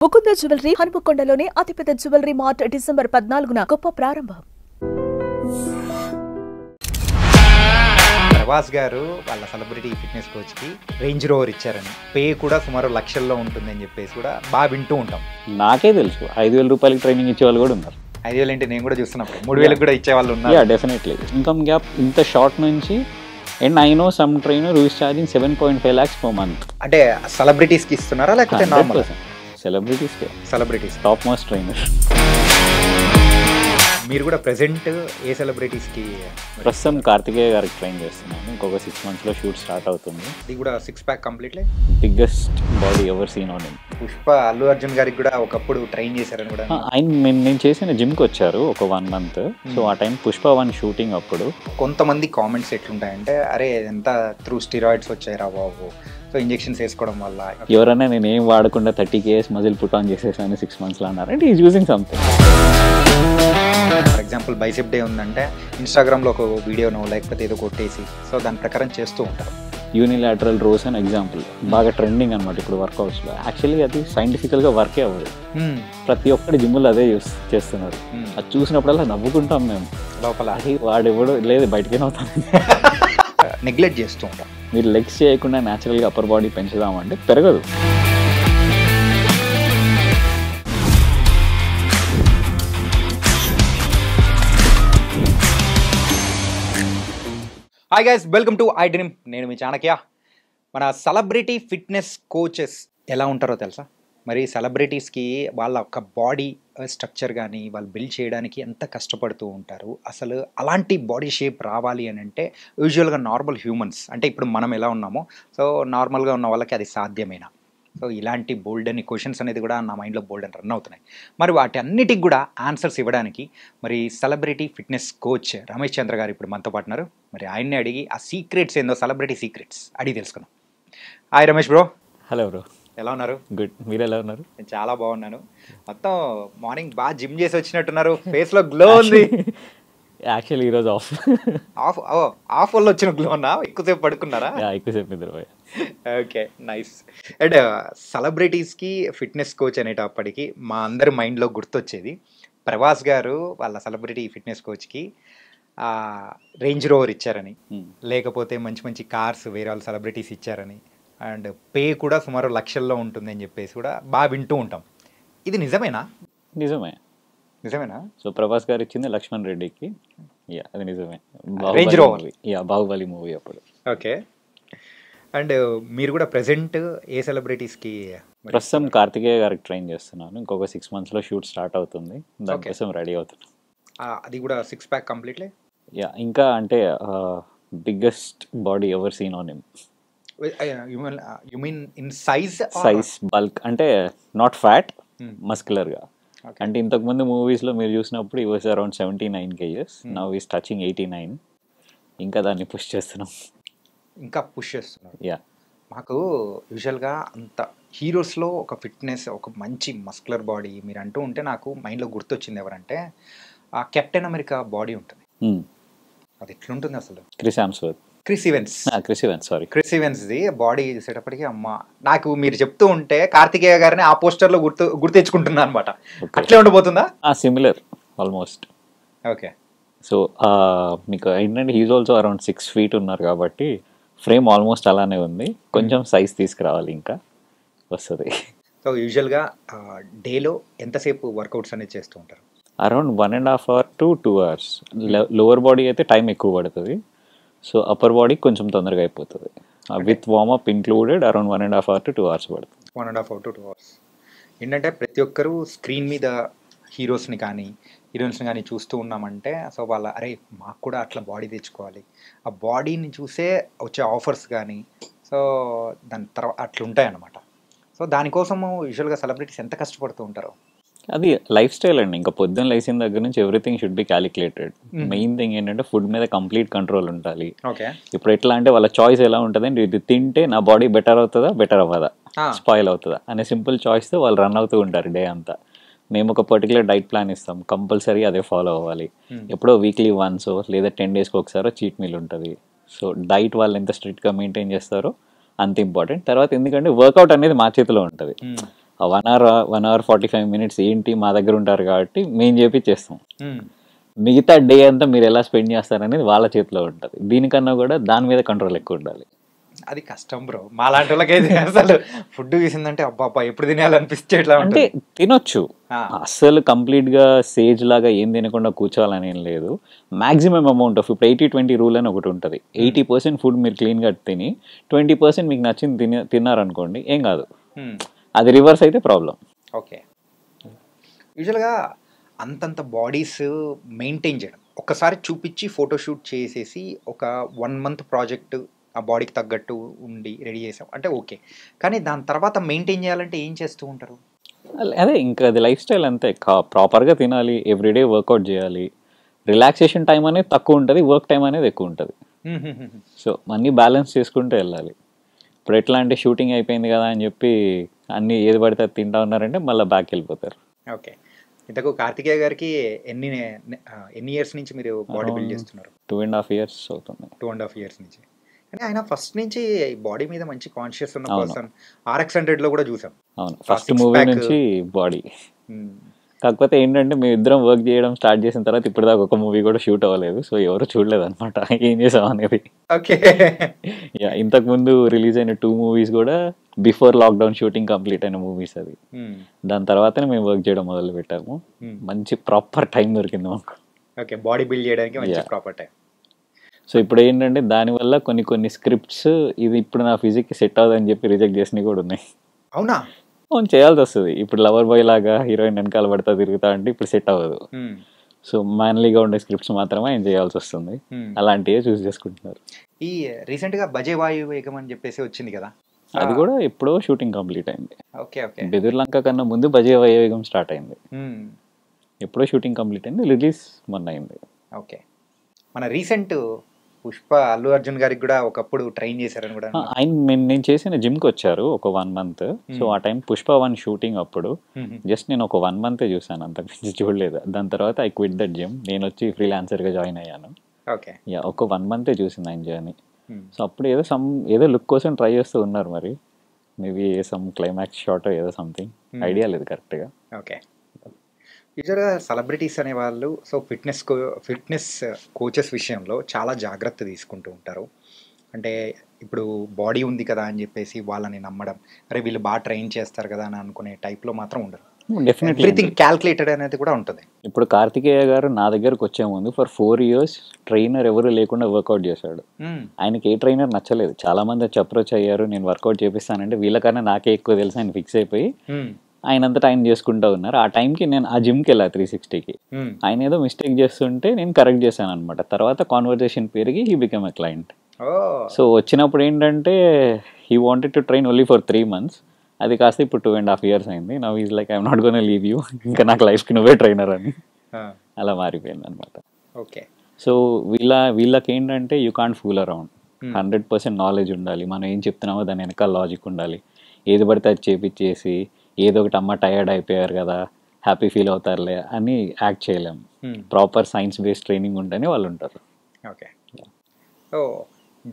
Mukunda jewellery హనుమకొండలోని అతిపెద్ద jewellery mart December 14న గొప్ప ప్రారంభం. ప్రభాస్ గారు వాళ్ళ సెలబ్రిటీ ఫిట్నెస్ కోచ్కి రేంజ్ రోవర్ ఇచ్చారని, పే కూడా సుమారు లక్షల్లో ఉంటుందని చెప్పేసి కూడా బాగా వింటూ ఉంటాం. నాకే తెలుసు 5,000 రూపాయలకి ట్రైనింగ్ ఇచ్చే వాళ్ళు కూడా ఉన్నారు. 5,000 అంటే నేను కూడా చూస్తున్నప్పుడు 3,000 కూడా ఇచ్చే వాళ్ళు ఉన్నారు. డెఫినెట్లీ ఇన్కమ్ గ్యాప్ ఇంత షార్ట్ నుంచి. And I know some trainer who is charging 7.5 lakhs per month. అంటే సెలబ్రిటీస్కి ఇస్తున్నారా లేకపోతే normal? Celebrities top most trainer. మీరు కూడా ప్రెసెంట్ ఏ సెలబ్రిటీస్కి? ప్రస్తుతం కార్తికేయ గారికి ట్రైన్ చేస్తున్నాను. ఇంకొక 6 monthsలో షూట్ స్టార్ట్ అవుతుంది. ఇది కూడా 6 pack completely. Biggest body ever seen on him. Pushpa Allu Arjun గారికి కూడా ఒకప్పుడు ట్రైన్ చేశారని కూడా. నేను చేసిన జిమ్కి వచ్చారు ఒక 1 month. సో ఆ టైం పుష్ప 1 షూటింగ్ అప్పుడు. కొంతమంది కామెంట్స్ ఎట్లుంటాయంటే, అరే ఎంత త్రూ స్టిరాయిడ్స్ వచ్చాయిరా బాబు, సో ఇంజెక్షన్స్ వేసుకోవడం వల్ల. ఎవరైనా నేను ఏం వాడకుండా 30 kgs మజిల్ పుట్ ఆన్ చేసేసాను 6 monthsలో అన్నారు అంటే is using something. For example bicep day ఉందంటే ఇన్స్టాగ్రామ్లో ఒక వీడియోనో లేకపోతే ఏదో కొట్టేసి సో దాని ప్రకారం చేస్తూ ఉంటారు. యూనిలాటరల్ రోస్ అని ఎగ్జాంపుల్ బాగా ట్రెండింగ్ అనమాట ఇప్పుడు వర్కౌట్స్లో. యాక్చువల్లీ అది సైంటిఫికల్గా వర్కే అవ్వదు. ప్రతి ఒక్కటి జిమ్లో అదే చేస్తున్నారు. అది చూసినప్పుడల్లా నవ్వుకుంటాం మేము లోపల. అది వాడెవడో లేదు బయటకే అవుతాం. నెగ్లెక్ట్ చేస్తూ ఉంటాం. మీరు లెగ్స్ చేయకుండా న్యాచురల్గా అప్పర్ బాడీ పెంచుదామంటే పెరగదు. Hi guys, welcome to I dream. నేను మీ చాణక్య. మన సెలబ్రిటీ ఫిట్నెస్ కోచెస్ ఎలా ఉంటారో తెలుసా? మరి సెలబ్రిటీస్కి వాళ్ళ ఒక బాడీ స్ట్రక్చర్ కానీ వాళ్ళు బిల్డ్ చేయడానికి ఎంత కష్టపడుతూ ఉంటారు. అసలు అలాంటి బాడీ షేప్ రావాలి అని అంటే యూజువల్గా నార్మల్ హ్యూమన్స్ అంటే ఇప్పుడు మనం ఎలా ఉన్నామో సో నార్మల్గా ఉన్న వాళ్ళకి అది సాధ్యమేనా? సో ఇలాంటి బోల్డ్ అని క్వశ్చన్స్ అనేది కూడా నా మైండ్లో బోల్డ్ అని రన్ అవుతున్నాయి. మరి వాటి అన్నిటికి కూడా ఆన్సర్స్ ఇవ్వడానికి మరి సెలబ్రిటీ ఫిట్నెస్ కోచ్ రమేష్ చంద్ర గారు ఇప్పుడు మనతో పాటున్నారు. మరి ఆయన్ని అడిగి ఆ సీక్రెట్స్ ఏందో, సెలబ్రిటీ సీక్రెట్స్ అడిగి తెలుసుకున్నాం. Hi Ramesh bro. Hello bro. ఎలా ఉన్నారు? గుడ్. మీరు ఎలా ఉన్నారు? నేను చాలా బాగున్నాను. మొత్తం మార్నింగ్ బాగా జిమ్ చేసి వచ్చినట్టున్నారు, ఫేస్లో గ్లో ఉంది. యాక్చువల్లీ ఈరోజు ఆఫ్ వల్ల వచ్చిన గ్లో అన్నా? ఎక్కువసేపు పడుకున్నారా? ఎక్కువసేపు నిద్రపోయా. Okay, nice. అండ్ సెలబ్రిటీస్కి ఫిట్నెస్ కోచ్ అనేటప్పటికి మా అందరి మైండ్లో గుర్తొచ్చేది ప్రభాస్ గారు వాళ్ళ సెలబ్రిటీ ఫిట్నెస్ కోచ్కి రేంజ్ రోవర్ ఇచ్చారని, లేకపోతే మంచి మంచి కార్స్ వేరే వాళ్ళ సెలబ్రిటీస్ ఇచ్చారని, అండ్ పే కూడా సుమారు లక్షల్లో ఉంటుందని చెప్పేసి కూడా బాగా వింటూ ఉంటాం. ఇది నిజమేనా? నిజమేనా? సో ప్రభాస్ గారు ఇచ్చింది లక్ష్మణ్ రెడ్డికి. అది నిజమే. Range rover. బాహుబలి మూవీ అప్పుడు. ఓకే. అండ్ మీరు కూడా ప్రెసెంట్ ఏ సెలబ్రిటీస్కి? ప్రస్తుతం కార్తికేయ గారికి ట్రైన్ చేస్తున్నాను. ఇంకొక 6 monthsలో షూట్ స్టార్ట్ అవుతుంది. దానికోసం రెడీ అవుతున్నాను. అది కూడా 6 pack కంప్లీట్లీ. ఇంకా అంటే biggest body ever seen on him. You mean in size? Bulk అంటే నాట్ ఫ్యాట్, మస్కులర్గా. అంటే ఇంతకుముందు మూవీస్లో మీరు చూసినప్పుడు ఈ was around 79 kgs. Now is touching 89. ఇంకా దాన్ని పుష్ చేస్తున్నాం. ఇంకా పుష్ చేస్తున్నారు. మాకు యూజువల్గా అంత హీరోస్లో ఒక ఫిట్నెస్, ఒక మంచి మస్కులర్ బాడీ మీరు అంటూ ఉంటే నాకు మైండ్లో గుర్తొచ్చింది ఎవరంటే కెప్టెన్ అమెరికా బాడీ ఉంటుంది. అది ఎట్లుంటుంది అసలు? క్రిస్ ఈవెన్స్ది బాడీ చూసేటప్పటికి అమ్మ నాకు మీరు చెప్తూ ఉంటే కార్తికేయ గారిని ఆ పోస్టర్లో గుర్తు తెచ్చుకుంటున్నా అనమాట. అట్లే ఉండిపోతుందా? Similar almost. ఓకే. సో మీకు ఏంటంటే హీజ్ ఆల్సో అరౌండ్ 6 feet ఉన్నారు కాబట్టి ఫ్రేమ్ ఆల్మోస్ట్ అలానే ఉంది. కొంచెం సైజ్ తీసుకురావాలి, ఇంకా వస్తుంది. సో యూజువల్గా డేలో ఎంతసేపు వర్కౌట్స్ అనేది చేస్తూ ఉంటారు? Around 1.5 hour to 2 hours. Lower body అయితే టైం ఎక్కువ పడుతుంది. సో అప్పర్ బాడీ కొంచెం తొందరగా అయిపోతుంది. With warmup included around 1.5 hour to 2 hours పడుతుంది. 1.5 hour to 2 hours. ఏంటంటే ప్రతి ఒక్కరూ స్క్రీన్ మీద హీరోస్ని కానీ హీరోయిన్స్ని కానీ చూస్తూ ఉన్నామంటే సో వాళ్ళ అరే మాకు కూడా అట్లా బాడీ తెచ్చుకోవాలి, ఆ బాడీని చూసే వచ్చే ఆఫర్స్ కానీ సో దాని తర్వాత అట్లుంటాయి అన్నమాట. సో దానికోసము యూజువల్గా సెలబ్రిటీస్ ఎంత కష్టపడుతూ ఉంటారో. అది లైఫ్ స్టైల్ అండి. ఇంకా పొద్దున్న లేచిన దగ్గర నుంచి everything should be calculated. Main thing ఏంటంటే ఫుడ్ మీద కంప్లీట్ కంట్రోల్ ఉండాలి. ఇప్పుడు ఎట్లా అంటే వాళ్ళ చాయిస్ ఎలా ఉంటుంది అంటే ఇది తింటే నా బాడీ బెటర్ అవుతుందా, బెటర్ అవ్వదా, స్పాయిల్ అవుతుందా అనే సింపుల్ చాయిస్తో వాళ్ళు రన్ అవుతూ ఉంటారు డే అంతా. మేము ఒక పర్టికులర్ డైట్ ప్లాన్ ఇస్తాం, కంపల్సరీ అదే ఫాలో అవ్వాలి. ఎప్పుడో వీక్లీ వన్స్ లేదా 10 daysకి ఒకసారి చీట్ మీల్ ఉంటుంది. సో డైట్ వాళ్ళు ఎంత స్ట్రిక్ట్గా మెయింటైన్ చేస్తారో అంత ఇంపార్టెంట్. తర్వాత ఎందుకంటే వర్కౌట్ అనేది మా చేతిలో ఉంటుంది. 1 hour 45 minutes ఏంటి మా దగ్గర ఉంటారు కాబట్టి మేము చేపించేస్తాం. మిగతా డే అంతా మీరు ఎలా స్పెండ్ చేస్తారనేది వాళ్ళ చేతిలో ఉంటుంది. దీనికన్నా కూడా దాని మీద కంట్రోల్ ఎక్కువ ఉండాలి. అది కష్టం బ్రో, మా లాంటి వాళ్ళకైతే అసలు ఫుడ్ తీసిందంటే అబ్బా ఎప్పుడు తినాలనిపిస్తే అంటే తినొచ్చు, అస్సలు కంప్లీట్ గా సేజ్ లాగా ఏం తినకుండా కూర్చోవాలని ఏం లేదు. మాక్సిమం అమౌంట్ ఆఫ్ ఇప్పుడు 80-20 రూల్ అని ఒకటి ఉంటుంది. 80% ఫుడ్ మీరు క్లీన్ గా తిని 20% మీకు నచ్చింది తిన్నారనుకోండి ఏం కాదు. అది రివర్స్ అయితే ప్రాబ్లం. ఓకే, యూజువల్గా అంతంత బాడీస్ మెయింటైన్ చేయడం, ఒక్కసారి చూపించి ఫోటోషూట్ చేసేసి ఒక 1 month ప్రాజెక్ట్ ఆ బాడీకి తగ్గట్టు ఉండి రెడీ చేసాం అంటే ఓకే, కానీ దాని తర్వాత మెయింటైన్ చేయాలంటే ఏం చేస్తూ ఉంటారు? అదే ఇంకా అది లైఫ్ స్టైల్ అంతే. ప్రాపర్గా తినాలి, ఎవ్రీడే వర్కౌట్ చేయాలి, రిలాక్సేషన్ టైం అనేది తక్కువ ఉంటుంది, వర్క్ టైం అనేది ఎక్కువ ఉంటుంది. సో అన్నీ బ్యాలెన్స్ చేసుకుంటూ వెళ్ళాలి. ఇప్పుడు ఎట్లా అంటే షూటింగ్ అయిపోయింది కదా అని చెప్పి అన్నీ ఏది పడితే అది తింటా ఉన్నారంటే మళ్ళీ బ్యాక్ వెళ్ళిపోతారు. ఓకే, ఇంతకు కార్తికేయ గారికి ఎన్ని ఇయర్స్ నుంచి మీరు బాడీ బిల్డ్ చేస్తున్నారు? 2.5 years అవుతుంది. 2.5 years నుంచి. కానీ ఆయన ఫస్ట్ నుంచి బాడీ మీద మంచి కాన్షియస్ ఉన్న పర్సన్. RX100 కూడా చూసాం. అవును, ఫస్ట్ మూవీ నుంచి బాడీ. కాకపోతే ఏంటంటే మేము ఇద్దరం వర్క్ చేయడం స్టార్ట్ చేసిన తర్వాత ఇప్పటిదాకా ఒక మూవీ కూడా షూట్ అవ్వలేదు. సో ఎవరు చూడలేదు అనమాట ఏం చేసాం అనేది. ఓకే, ఇంతకు ముందు రిలీజ్ అయిన 2 movies కూడా బిఫోర్ లాక్డౌన్ షూటింగ్ కంప్లీట్ అయిన మూవీస్ అది. దాని తర్వాతనే మేము వర్క్ చేయడం మొదలు పెట్టాము. మంచి ప్రాపర్ టైం దొరికింది మాకు. ఓకే, బాడీ బిల్డ్ చేయడానికి మంచి ప్రాపర్ టైం. సో ఇప్పుడు ఏంటంటే దానివల్ల కొన్ని స్క్రిప్ట్స్ ఇది ఇప్పుడు నా ఫిజిక్కి సెట్ అవ్వదని చెప్పి రిజెక్ట్ చేసినవి కూడా ఉన్నాయి. అవునా? అవును, చేయాల్సి వస్తుంది. ఇప్పుడు లవర్ బాయ్ లాగా హీరోయిన్ వెనకాల పడతా తిరుగుతా అంటే ఇప్పుడు సెట్ అవ్వదు. సో మ్యాన్లీగా ఉండే స్క్రిప్ట్స్ మాత్రమే ఆయన చేయాల్సి వస్తుంది. అలాంటివే చూస్ చేసుకుంటున్నారు. ఈ రీసెంట్గా బజే వాయువేగం అని చెప్పేసి వచ్చింది కదా, అది కూడా ఎప్పుడో షూటింగ్ కంప్లీట్ అయింది. ఓకే ఓకే, బెదుర్లంక కన్నా ముందు బజే వాయువేగం స్టార్ట్ అయింది. ఎప్పుడో షూటింగ్ కంప్లీట్ అయింది, రిలీజ్ మొన్న అయింది. ఓకే, మన రీసెంట్ పుష్ప అల్లు అర్జున్ గారికి కూడా ఒకప్పుడు ట్రైన్ చేశారని కూడా ఆయన నేను చేసిన జిమ్కి వచ్చారు ఒక 1 month. సో ఆ టైం పుష్ప 1 షూటింగ్ అప్పుడు జస్ట్ నేను ఒక 1 month చూసాను, అంతకుమించి చూడలేదు. దాని తర్వాత ఐ క్విట్ దట్ జిమ్, నేను వచ్చి ఫ్రీలాన్సర్గా జాయిన్ అయ్యాను. ఓకే, ఒక 1 month చూసింది ఆయన జర్నీ. సో అప్పుడు ఏదో లుక్ కోసం ట్రై చేస్తూ ఉన్నారు, మరి మేబీ సమ్ క్లైమాక్స్ షాట్ ఏదో సంథింగ్, ఐడియా లేదు కరెక్ట్గా. ఓకే, యూజువల్గా సెలబ్రిటీస్ అనేవాళ్ళు సో ఫిట్నెస్ కోచెస్ విషయంలో చాలా జాగ్రత్త తీసుకుంటూ ఉంటారు. అంటే ఇప్పుడు బాడీ ఉంది కదా అని చెప్పేసి వాళ్ళని నమ్మడం, అరే వీళ్ళు బాగా ట్రైన్ చేస్తారు కదా అని అనుకునే టైప్లో మాత్రం ఉండరు. డెఫినెట్లీ ఎవ్రీథింగ్ క్యాల్కులేటెడ్ అనేది కూడా ఉంటుంది. ఇప్పుడు కార్తికేయ గారు నా దగ్గరకు వచ్చే ముందు ఫర్ 4 years ట్రైనర్ ఎవరు లేకుండా వర్కౌట్ చేశాడు. ఆయనకి ఏ ట్రైనర్ నచ్చలేదు. చాలా మంది అప్రోచ్ అయ్యారు, నేను వర్కౌట్ చేపిస్తానంటే వీళ్ళకన్నా నాకే ఎక్కువ తెలుసు ఆయన ఫిక్స్ అయిపోయి ఆయనంతటా ఆయన చేసుకుంటూ ఉన్నారు. ఆ టైంకి నేను ఆ జిమ్కి వెళ్ళా 360కి. ఆయన ఏదో మిస్టేక్ చేస్తుంటే నేను కరెక్ట్ చేశాను అనమాట. తర్వాత కాన్వర్జేషన్ పెరిగి he become a client. So వచ్చినప్పుడు ఏంటంటే he wanted to train only for 3 months. అది కాస్త ఇప్పుడు 2.5 years అయింది. Now is like I'm not gonna leave you, ఇంకా నాకు లైఫ్కి నువ్వే ట్రైనర్ అని అలా మారిపోయింది అనమాట. ఓకే, సో వీళ్ళకి ఏంటంటే you can't fool around. 100% knowledge ఉండాలి, మనం ఏం చెప్తున్నామో దాని వెనకాల లాజిక్ ఉండాలి. ఏది పడితే అది చేపించేసి ఏదో ఒకటి అమ్మ టయర్డ్ అయిపోయారు కదా హ్యాపీ ఫీల్ అవుతారులే అని యాక్ట్ చేయలేము. ప్రాపర్ సైన్స్ బేస్డ్ ట్రైనింగ్ ఉంటేనే వాళ్ళు ఉంటారు. ఓకే, సో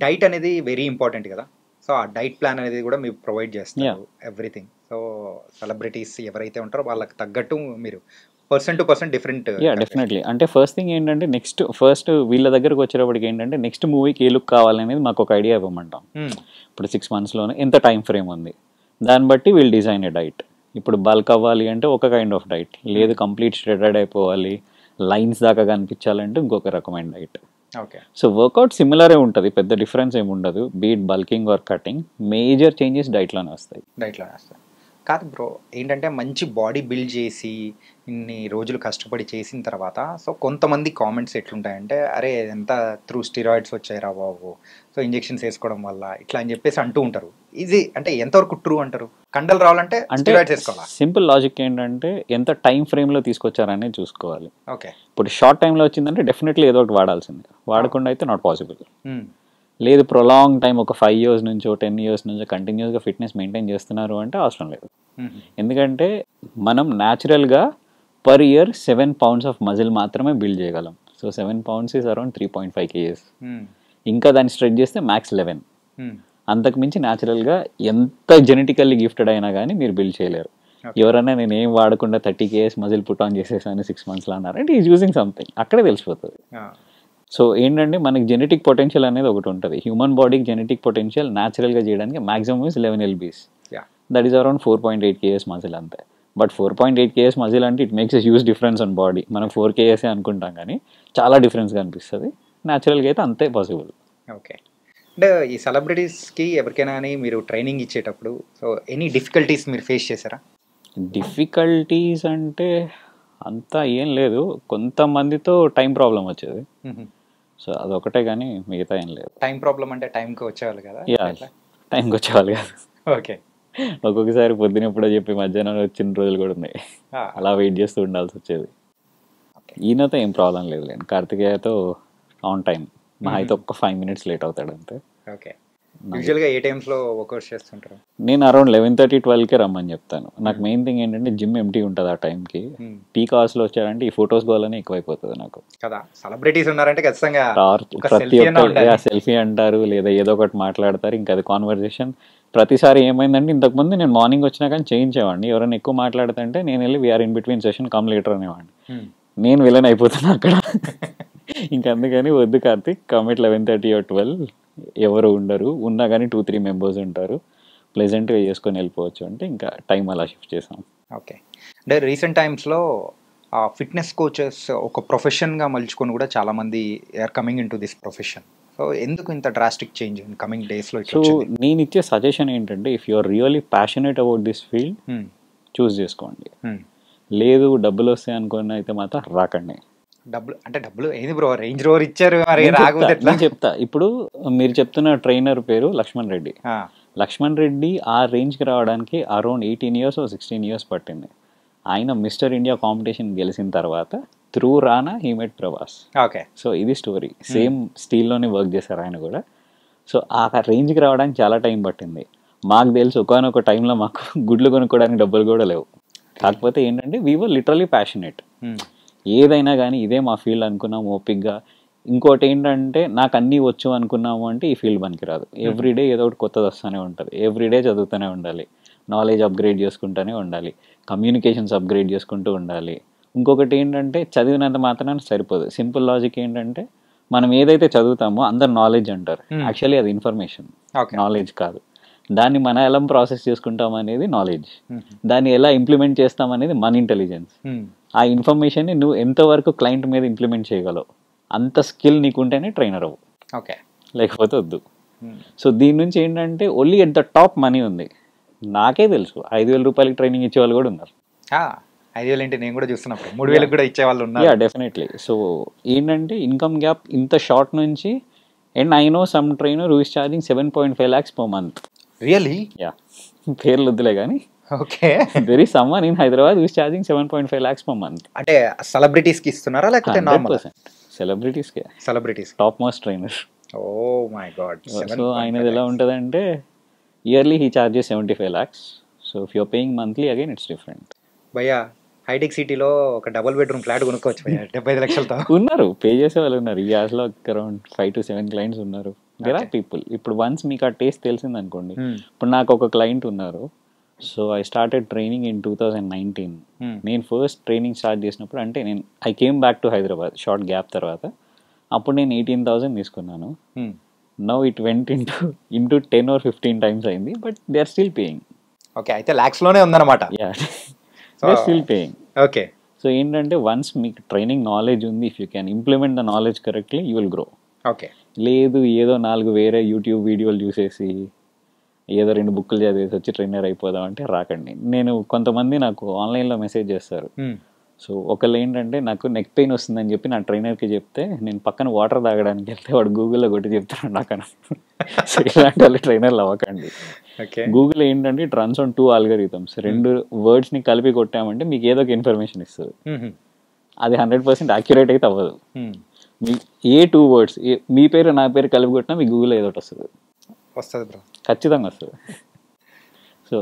డైట్ అనేది వెరీ ఇంపార్టెంట్ కదా. సో ఆ డైట్ ప్లాన్ అనేది కూడా మీరు ప్రొవైడ్ చేస్తారు ఎవ్రీథింగ్. సో సెలబ్రిటీస్ ఎవరైతే ఉంటారో వాళ్ళకి తగ్గట్టు మీరు person to person different. Definitely. అంటే ఫస్ట్ థింగ్ ఏంటంటే ఫస్ట్ వీళ్ళ దగ్గరకు వచ్చేటప్పటికి ఏంటంటే నెక్స్ట్ మూవీకి ఏ లుక్ కావాలనేది మాకు ఒక ఐడియా ఇవ్వమంటాం. ఇప్పుడు 6 monthsలోనే ఎంత టైం ఫ్రేమ్ ఉంది దాన్ని బట్టి వీళ్ళు డిజైన్ ఏ డైట్. ఇప్పుడు బల్క్ అవ్వాలి అంటే ఒక కైండ్ ఆఫ్ డైట్, లేదు కంప్లీట్ స్ట్రెడెడ్ అయిపోవాలి లైన్స్ దాకా కనిపించాలంటే ఇంకొక రకమైన డైట్. ఓకే, సో వర్కౌట్ సిమిలరే ఉంటుంది, పెద్ద డిఫరెన్స్ ఏమి ఉండదు. Be it bulking or cutting, major changes డైట్లోనే వస్తాయి. కాదు బ్రో, ఏంటంటే మంచి బాడీ బిల్డ్ చేసి ఇన్ని రోజులు కష్టపడి చేసిన తర్వాత సో కొంతమంది కామెంట్స్ ఎట్లుంటాయంటే అరే ఎంత త్రూ స్టిరాయిడ్స్ వచ్చాయిరా బాబు, సో ఇంజెక్షన్స్ వేసుకోవడం వల్ల ఇట్లా అని చెప్పేసి అంటూ ఉంటారు. ఇది అంటే ఎంతవరకు ట్రూ అంటారు? కండలు రావాలంటే స్టిరాయిడ్స్ వేసుకోవాలా? సింపుల్ లాజిక్ ఏంటంటే ఎంత టైం ఫ్రేమ్లో తీసుకొచ్చారనేది చూసుకోవాలి. ఓకే, ఇప్పుడు షార్ట్ టైంలో వచ్చిందంటే డెఫినెట్లీ ఏదో ఒకటి వాడాల్సిందే, వాడకుండా అయితే నాట్ పాసిబుల్. లేదు ప్రొలాంగ్ టైం ఒక 5 years నుంచో 10 years నుంచో కంటిన్యూస్గా ఫిట్నెస్ మెయింటైన్ చేస్తున్నారు అంటే అవసరం లేదు. ఎందుకంటే మనం న్యాచురల్గా per year 7 pounds of muscle మాత్రమే బిల్డ్ చేయగలం. So 7 pounds is around 3.5 kgs. ఇంకా దాన్ని స్ట్రెచ్ చేస్తే మ్యాక్స్ 11. అంతకుమించి న్యాచురల్గా ఎంత జెనెటికల్లీ గిఫ్టెడ్ అయినా కానీ మీరు బిల్డ్ చేయలేరు. ఎవరైనా నేను ఏం వాడకుండా 30 kgs మజిల్ పుట్ ఆన్ చేసేసాను 6 monthsలో అన్నారంటే ఈజ్ యూజింగ్ సంథింగ్, అక్కడే తెలిసిపోతుంది. సో ఏంటంటే మనకి జెనెటిక్ పొటెన్షియల్ అనేది ఒకటి ఉంటుంది. హ్యూమన్ బాడీకి జెనెటిక్ పొటెన్షియల్ న్యాచురల్గా చేయడానికి maximum is 11 lbs. That is around 4.8 kgs muscle అంతే. బట్ 4.8 kgs మజిల్ అంటే it makes a huge difference on body. మనం 4 kgs అనుకుంటాం కానీ చాలా డిఫరెన్స్గా అనిపిస్తుంది. న్యాచురల్గా అయితే అంతే పాసిబుల్. ఓకే. అంటే ఈ సెలబ్రిటీస్కి ఎవరికైనా కానీ మీరు ట్రైనింగ్ ఇచ్చేటప్పుడు సో ఎనీ డిఫికల్టీస్ మీరు ఫేస్ చేశారా? డిఫికల్టీస్ అంటే అంతా ఏం లేదు, కొంతమందితో టైం ప్రాబ్లం వచ్చేది. సో అదొకటే కానీ మిగతా ఏం లేదు. టైం ప్రాబ్లం అంటే టైంకి వచ్చేవాళ్ళు కదా? టైంకి వచ్చేవాళ్ళు కాదు. ఓకే. ఒక్కొక్కసారి పొద్దున ఎప్పుడో చెప్పి మధ్యాహ్నం వచ్చిన రోజులు కూడా ఉన్నాయి. అలా వెయిట్ చేస్తూ ఉండాల్సి వచ్చేది. ఈయనతో ఏం ప్రాబ్లం లేదు లేండి. కార్తికేయతో ఆన్ టైం, మా అయితే ఒక్క 5 minutes లేట్ అవుతాడు అంతే. ఓకే. యూజువల్గా ఏ టైమ్స్లో వర్కౌట్స్ చేస్తుంటారు? నేను అరౌండ్ 11:30-12కే రమ్మని చెప్తాను. నాకు మెయిన్ థింగ్ ఏంటంటే జిమ్ ఎంటీ ఉంటుంది ఆ టైంకి. పీక్ అవర్స్లో వచ్చాడంటే ఈ ఫొటోస్ గోలని ఎక్కువైపోతుంది నాకు కదా. సెలబ్రిటీస్ ఉన్నారంటే ఖచ్చితంగా ప్రతి ఒక్క సెల్ఫీ అంటారు లేదా ఏదో ఒకటి మాట్లాడతారు, ఇంకా అది కాన్వర్జేషన్. ప్రతిసారి ఏమైందంటే ఇంతకుముందు నేను మార్నింగ్ వచ్చినా కానీ చేయించేవాడిని. ఎవరైనా ఎక్కువ మాట్లాడుతుంటే నేను వెళ్ళి we're in between session come later అనేవాడిని. నేను విలన్ అయిపోతున్నా అక్కడ. ఇంక అందుకని వద్దు కార్తిక్, కమ్ ఎట్ 11:30 or 12, ఎవరు ఉండరు, ఉన్నా కానీ 2-3 members ఉంటారు, ప్లెజెంట్గా చేసుకొని వెళ్ళిపోవచ్చు అంటే ఇంకా టైం అలా షిఫ్ట్ చేసాం. ఓకే. అంటే రీసెంట్ టైమ్స్లో ఫిట్నెస్ కోచెస్ ఒక ప్రొఫెషన్గా మలుచుకొని కూడా చాలామంది are coming into this profession. So ఎందుకు ఇంత డ్రాస్టిక్ చేంజ్ ఇన్ కమింగ్ డేస్లో? సో నేను ఇచ్చే సజెషన్ ఏంటంటే if you are really passionate about this field choose చేసుకోండి. లేదు డబ్బులు వస్తాయి అనుకుని అయితే మాత్రం రాకండి. డబ్బులు ఏంది బ్రో, రేంజ్ రోవర్ ఇచ్చారు మరి నేను చెప్తా. ఇప్పుడు మీరు చెప్తున్న ట్రైనర్ పేరు లక్ష్మణ్ రెడ్డి. లక్ష్మణ్ రెడ్డి ఆ రేంజ్కి రావడానికి అరౌండ్ 18 years or 16 years పట్టింది. ఆయన మిస్టర్ ఇండియా కాంపిటీషన్ గెలిచిన తర్వాత through Rana he met Prabhas. Okay. So ఇది స్టోరీ. సేమ్ స్టీల్లోనే వర్క్ చేశారు ఆయన కూడా. సో ఆ రేంజ్కి రావడానికి చాలా టైం పట్టింది. మాకు తెలుసు ఒకనొక టైంలో మాకు గుడ్లు కొనుక్కోవడానికి డబ్బులు కూడా లేవు. కాకపోతే ఏంటంటే వీ వర్ లిటరలీ ప్యాషనేట్. ఏదైనా కానీ ఇదే మా ఫీల్డ్ అనుకున్నాము ఓపిక్గా. ఇంకోటి ఏంటంటే నాకు అన్నీ వచ్చు అనుకున్నాము అంటే ఈ ఫీల్డ్ పనికిరాదు. ఎవ్రీడే ఏదో ఒకటి కొత్తది వస్తూనే ఉంటుంది. ఎవ్రీడే చదువుతూనే ఉండాలి, నాలెడ్జ్ అప్గ్రేడ్ చేసుకుంటూనే ఉండాలి, కమ్యూనికేషన్స్ అప్గ్రేడ్ చేసుకుంటూ ఉండాలి. ఇంకొకటి ఏంటంటే చదివినంత మాత్రాన సరిపోదు. సింపుల్ లాజిక్ ఏంటంటే మనం ఏదైతే చదువుతామో అందరు నాలెడ్జ్ అంటారు, యాక్చువల్లీ అది ఇన్ఫర్మేషన్, నాలెడ్జ్ కాదు. దాన్ని మనం ఎలా ప్రాసెస్ చేసుకుంటాం అనేది నాలెడ్జ్, దాన్ని ఎలా ఇంప్లిమెంట్ చేస్తాం అనేది మన ఇంటెలిజెన్స్. ఆ ఇన్ఫర్మేషన్ని నువ్వు ఎంతవరకు క్లయింట్ మీద ఇంప్లిమెంట్ చేయగలవు అంత స్కిల్ నీకుంటేనే ట్రైనర్ అవ్వు. ఓకే. లేకపోతే వద్దు. సో దీని నుంచి ఏంటంటే only at the top money ఉంది. నాకే తెలుసు 5,000 రూపాయలకి ట్రైనింగ్ ఇచ్చే వాళ్ళు కూడా ఉన్నారు. 5,000 ఏంటి, నేను కూడా చూస్తున్నప్పుడు 3,000 కూడా ఇచ్చే వాళ్ళు ఉన్నారు. Yeah definitely. సో ఏంటంటే ఇన్కమ్ గ్యాప్ ఇంత షార్ట్ నుంచి. And I know some trainer who is charging 7.5 lakhs per month. Really? Yeah, పేర్లు వద్దులే కానీ. Okay. There is someone in Hyderabad who is charging 7.5 lakhs per month. అంటే సెలబ్రిటీస్కి ఇస్తున్నారా లేకపోతే normal? Celebrities top most trainer. Oh my god. So ఆయనది ఎలా ఉంటుందంటే yearly he charges 75 lakhs. So if you're paying monthly again it's different. భయ్యా hitech సిటీలో ఒక డబుల్ బెడ్రూమ్ ఫ్లాట్ కొనుక్కోవచ్చు భయ్యా 75 లక్షలతో. ఉన్నారు, పే చేసే వాళ్ళు ఉన్నారు. ఈ యాస్లో అరౌండ్ 5 to 7 clients ఉన్నారు. There are people. ఇప్పుడు వన్స్ మీకు ఆ టేస్ట్ తెలిసింది అనుకోండి. ఇప్పుడు నాకు ఒక క్లయింట్ ఉన్నారు. So I started training in 2019. నేను ఫస్ట్ ట్రైనింగ్ స్టార్ట్ చేసినప్పుడు అంటే I came back to Hyderabad short gap తర్వాత. అప్పుడు నేను 18,000 తీసుకున్నాను. Now it went into 10 or 15 times అయింది. But they are still paying. Okay. అయితే లాక్స్లోనే ఉందన్నమాట. Yeah, they are still paying. Okay. So ఏంటంటే వన్స్ మీకు ట్రైనింగ్ నాలెడ్జ్ ఉంది, if you can implement the knowledge correctly you will grow. Okay. లేదు ఏదో 4 వేరే యూట్యూబ్ వీడియోలు చూసేసి ఏదో 2 బుక్కులు చదివేసి వచ్చి ట్రైనర్ అయిపోదాం అంటే రాకండి. నేను కొంతమంది నాకు ఆన్లైన్లో మెసేజ్ చేస్తారు. సో ఒకళ్ళు ఏంటంటే నాకు నెక్ పెయిన్ వస్తుందని చెప్పి నా ట్రైనర్కి చెప్తే నేను పక్కన వాటర్ తాగడానికి వెళ్తే వాడు గూగుల్లో కొట్టి చెప్తాను నాకన్నా. సో ఇలాంటి వాళ్ళు ట్రైనర్లు అవ్వకండి. గూగుల్ ఏంటంటే ఇట్ రన్స్ ఆన్ 2 algorithms. 2 wordsని కలిపి కొట్టామంటే మీకు ఏదో ఒక ఇన్ఫర్మేషన్ ఇస్తుంది. అది 100% యాక్యురేట్ అయితే అవ్వదు. మీ ఏ 2 words మీ పేరు నా పేరు కలిపి కొట్టినా మీ గూగుల్లో ఏదో ఒకటి వస్తుంది. బ్రో, ఖచ్చితంగా వస్తుంది. సో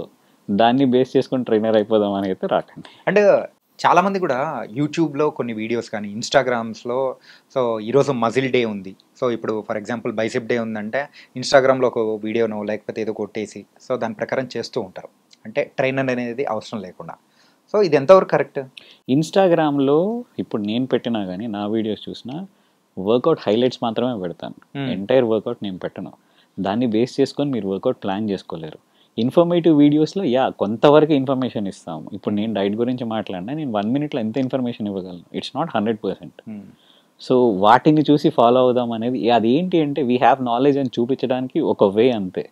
దాన్ని బేస్ చేసుకొని ట్రైనర్ అయిపోదాం అని అయితే రాకండి. అండ్ చాలామంది కూడా యూట్యూబ్లో కొన్ని వీడియోస్ కానీ ఇన్స్టాగ్రామ్స్లో సో ఈరోజు మజిల్ డే ఉంది, సో ఇప్పుడు ఫర్ ఎగ్జాంపుల్ బైసెప్ డే ఉందంటే ఇన్స్టాగ్రామ్లో ఒక వీడియోనో లేకపోతే ఏదో కొట్టేసి సో దాని ప్రకారం చేస్తూ ఉంటారు. అంటే ట్రైనర్ అనేది అవసరం లేకుండా. సో ఇది ఎంతవరకు కరెక్ట్? ఇన్స్టాగ్రామ్లో ఇప్పుడు నేను పెట్టినా కానీ నా వీడియోస్ చూసినా వర్కౌట్ హైలైట్స్ మాత్రమే పెడతాను. ఎంటైర్ వర్కౌట్ నేను పెట్టను. దాన్ని బేస్ చేసుకొని మీరు వర్కౌట్ ప్లాన్ చేసుకోలేరు. ఇన్ఫర్మేటివ్ వీడియోస్లో కొంతవరకు ఇన్ఫర్మేషన్ ఇస్తాము. ఇప్పుడు నేను డైట్ గురించి మాట్లాడినా నేను 1 minute ఎంత ఇన్ఫర్మేషన్ ఇవ్వగలను? It's not 100%. సో వాటిని చూసి ఫాలో అవుదాం అనేది అది ఏంటి అంటే వీ హ్యావ్ నాలెడ్జ్ అని చూపించడానికి ఒక వే అంతే.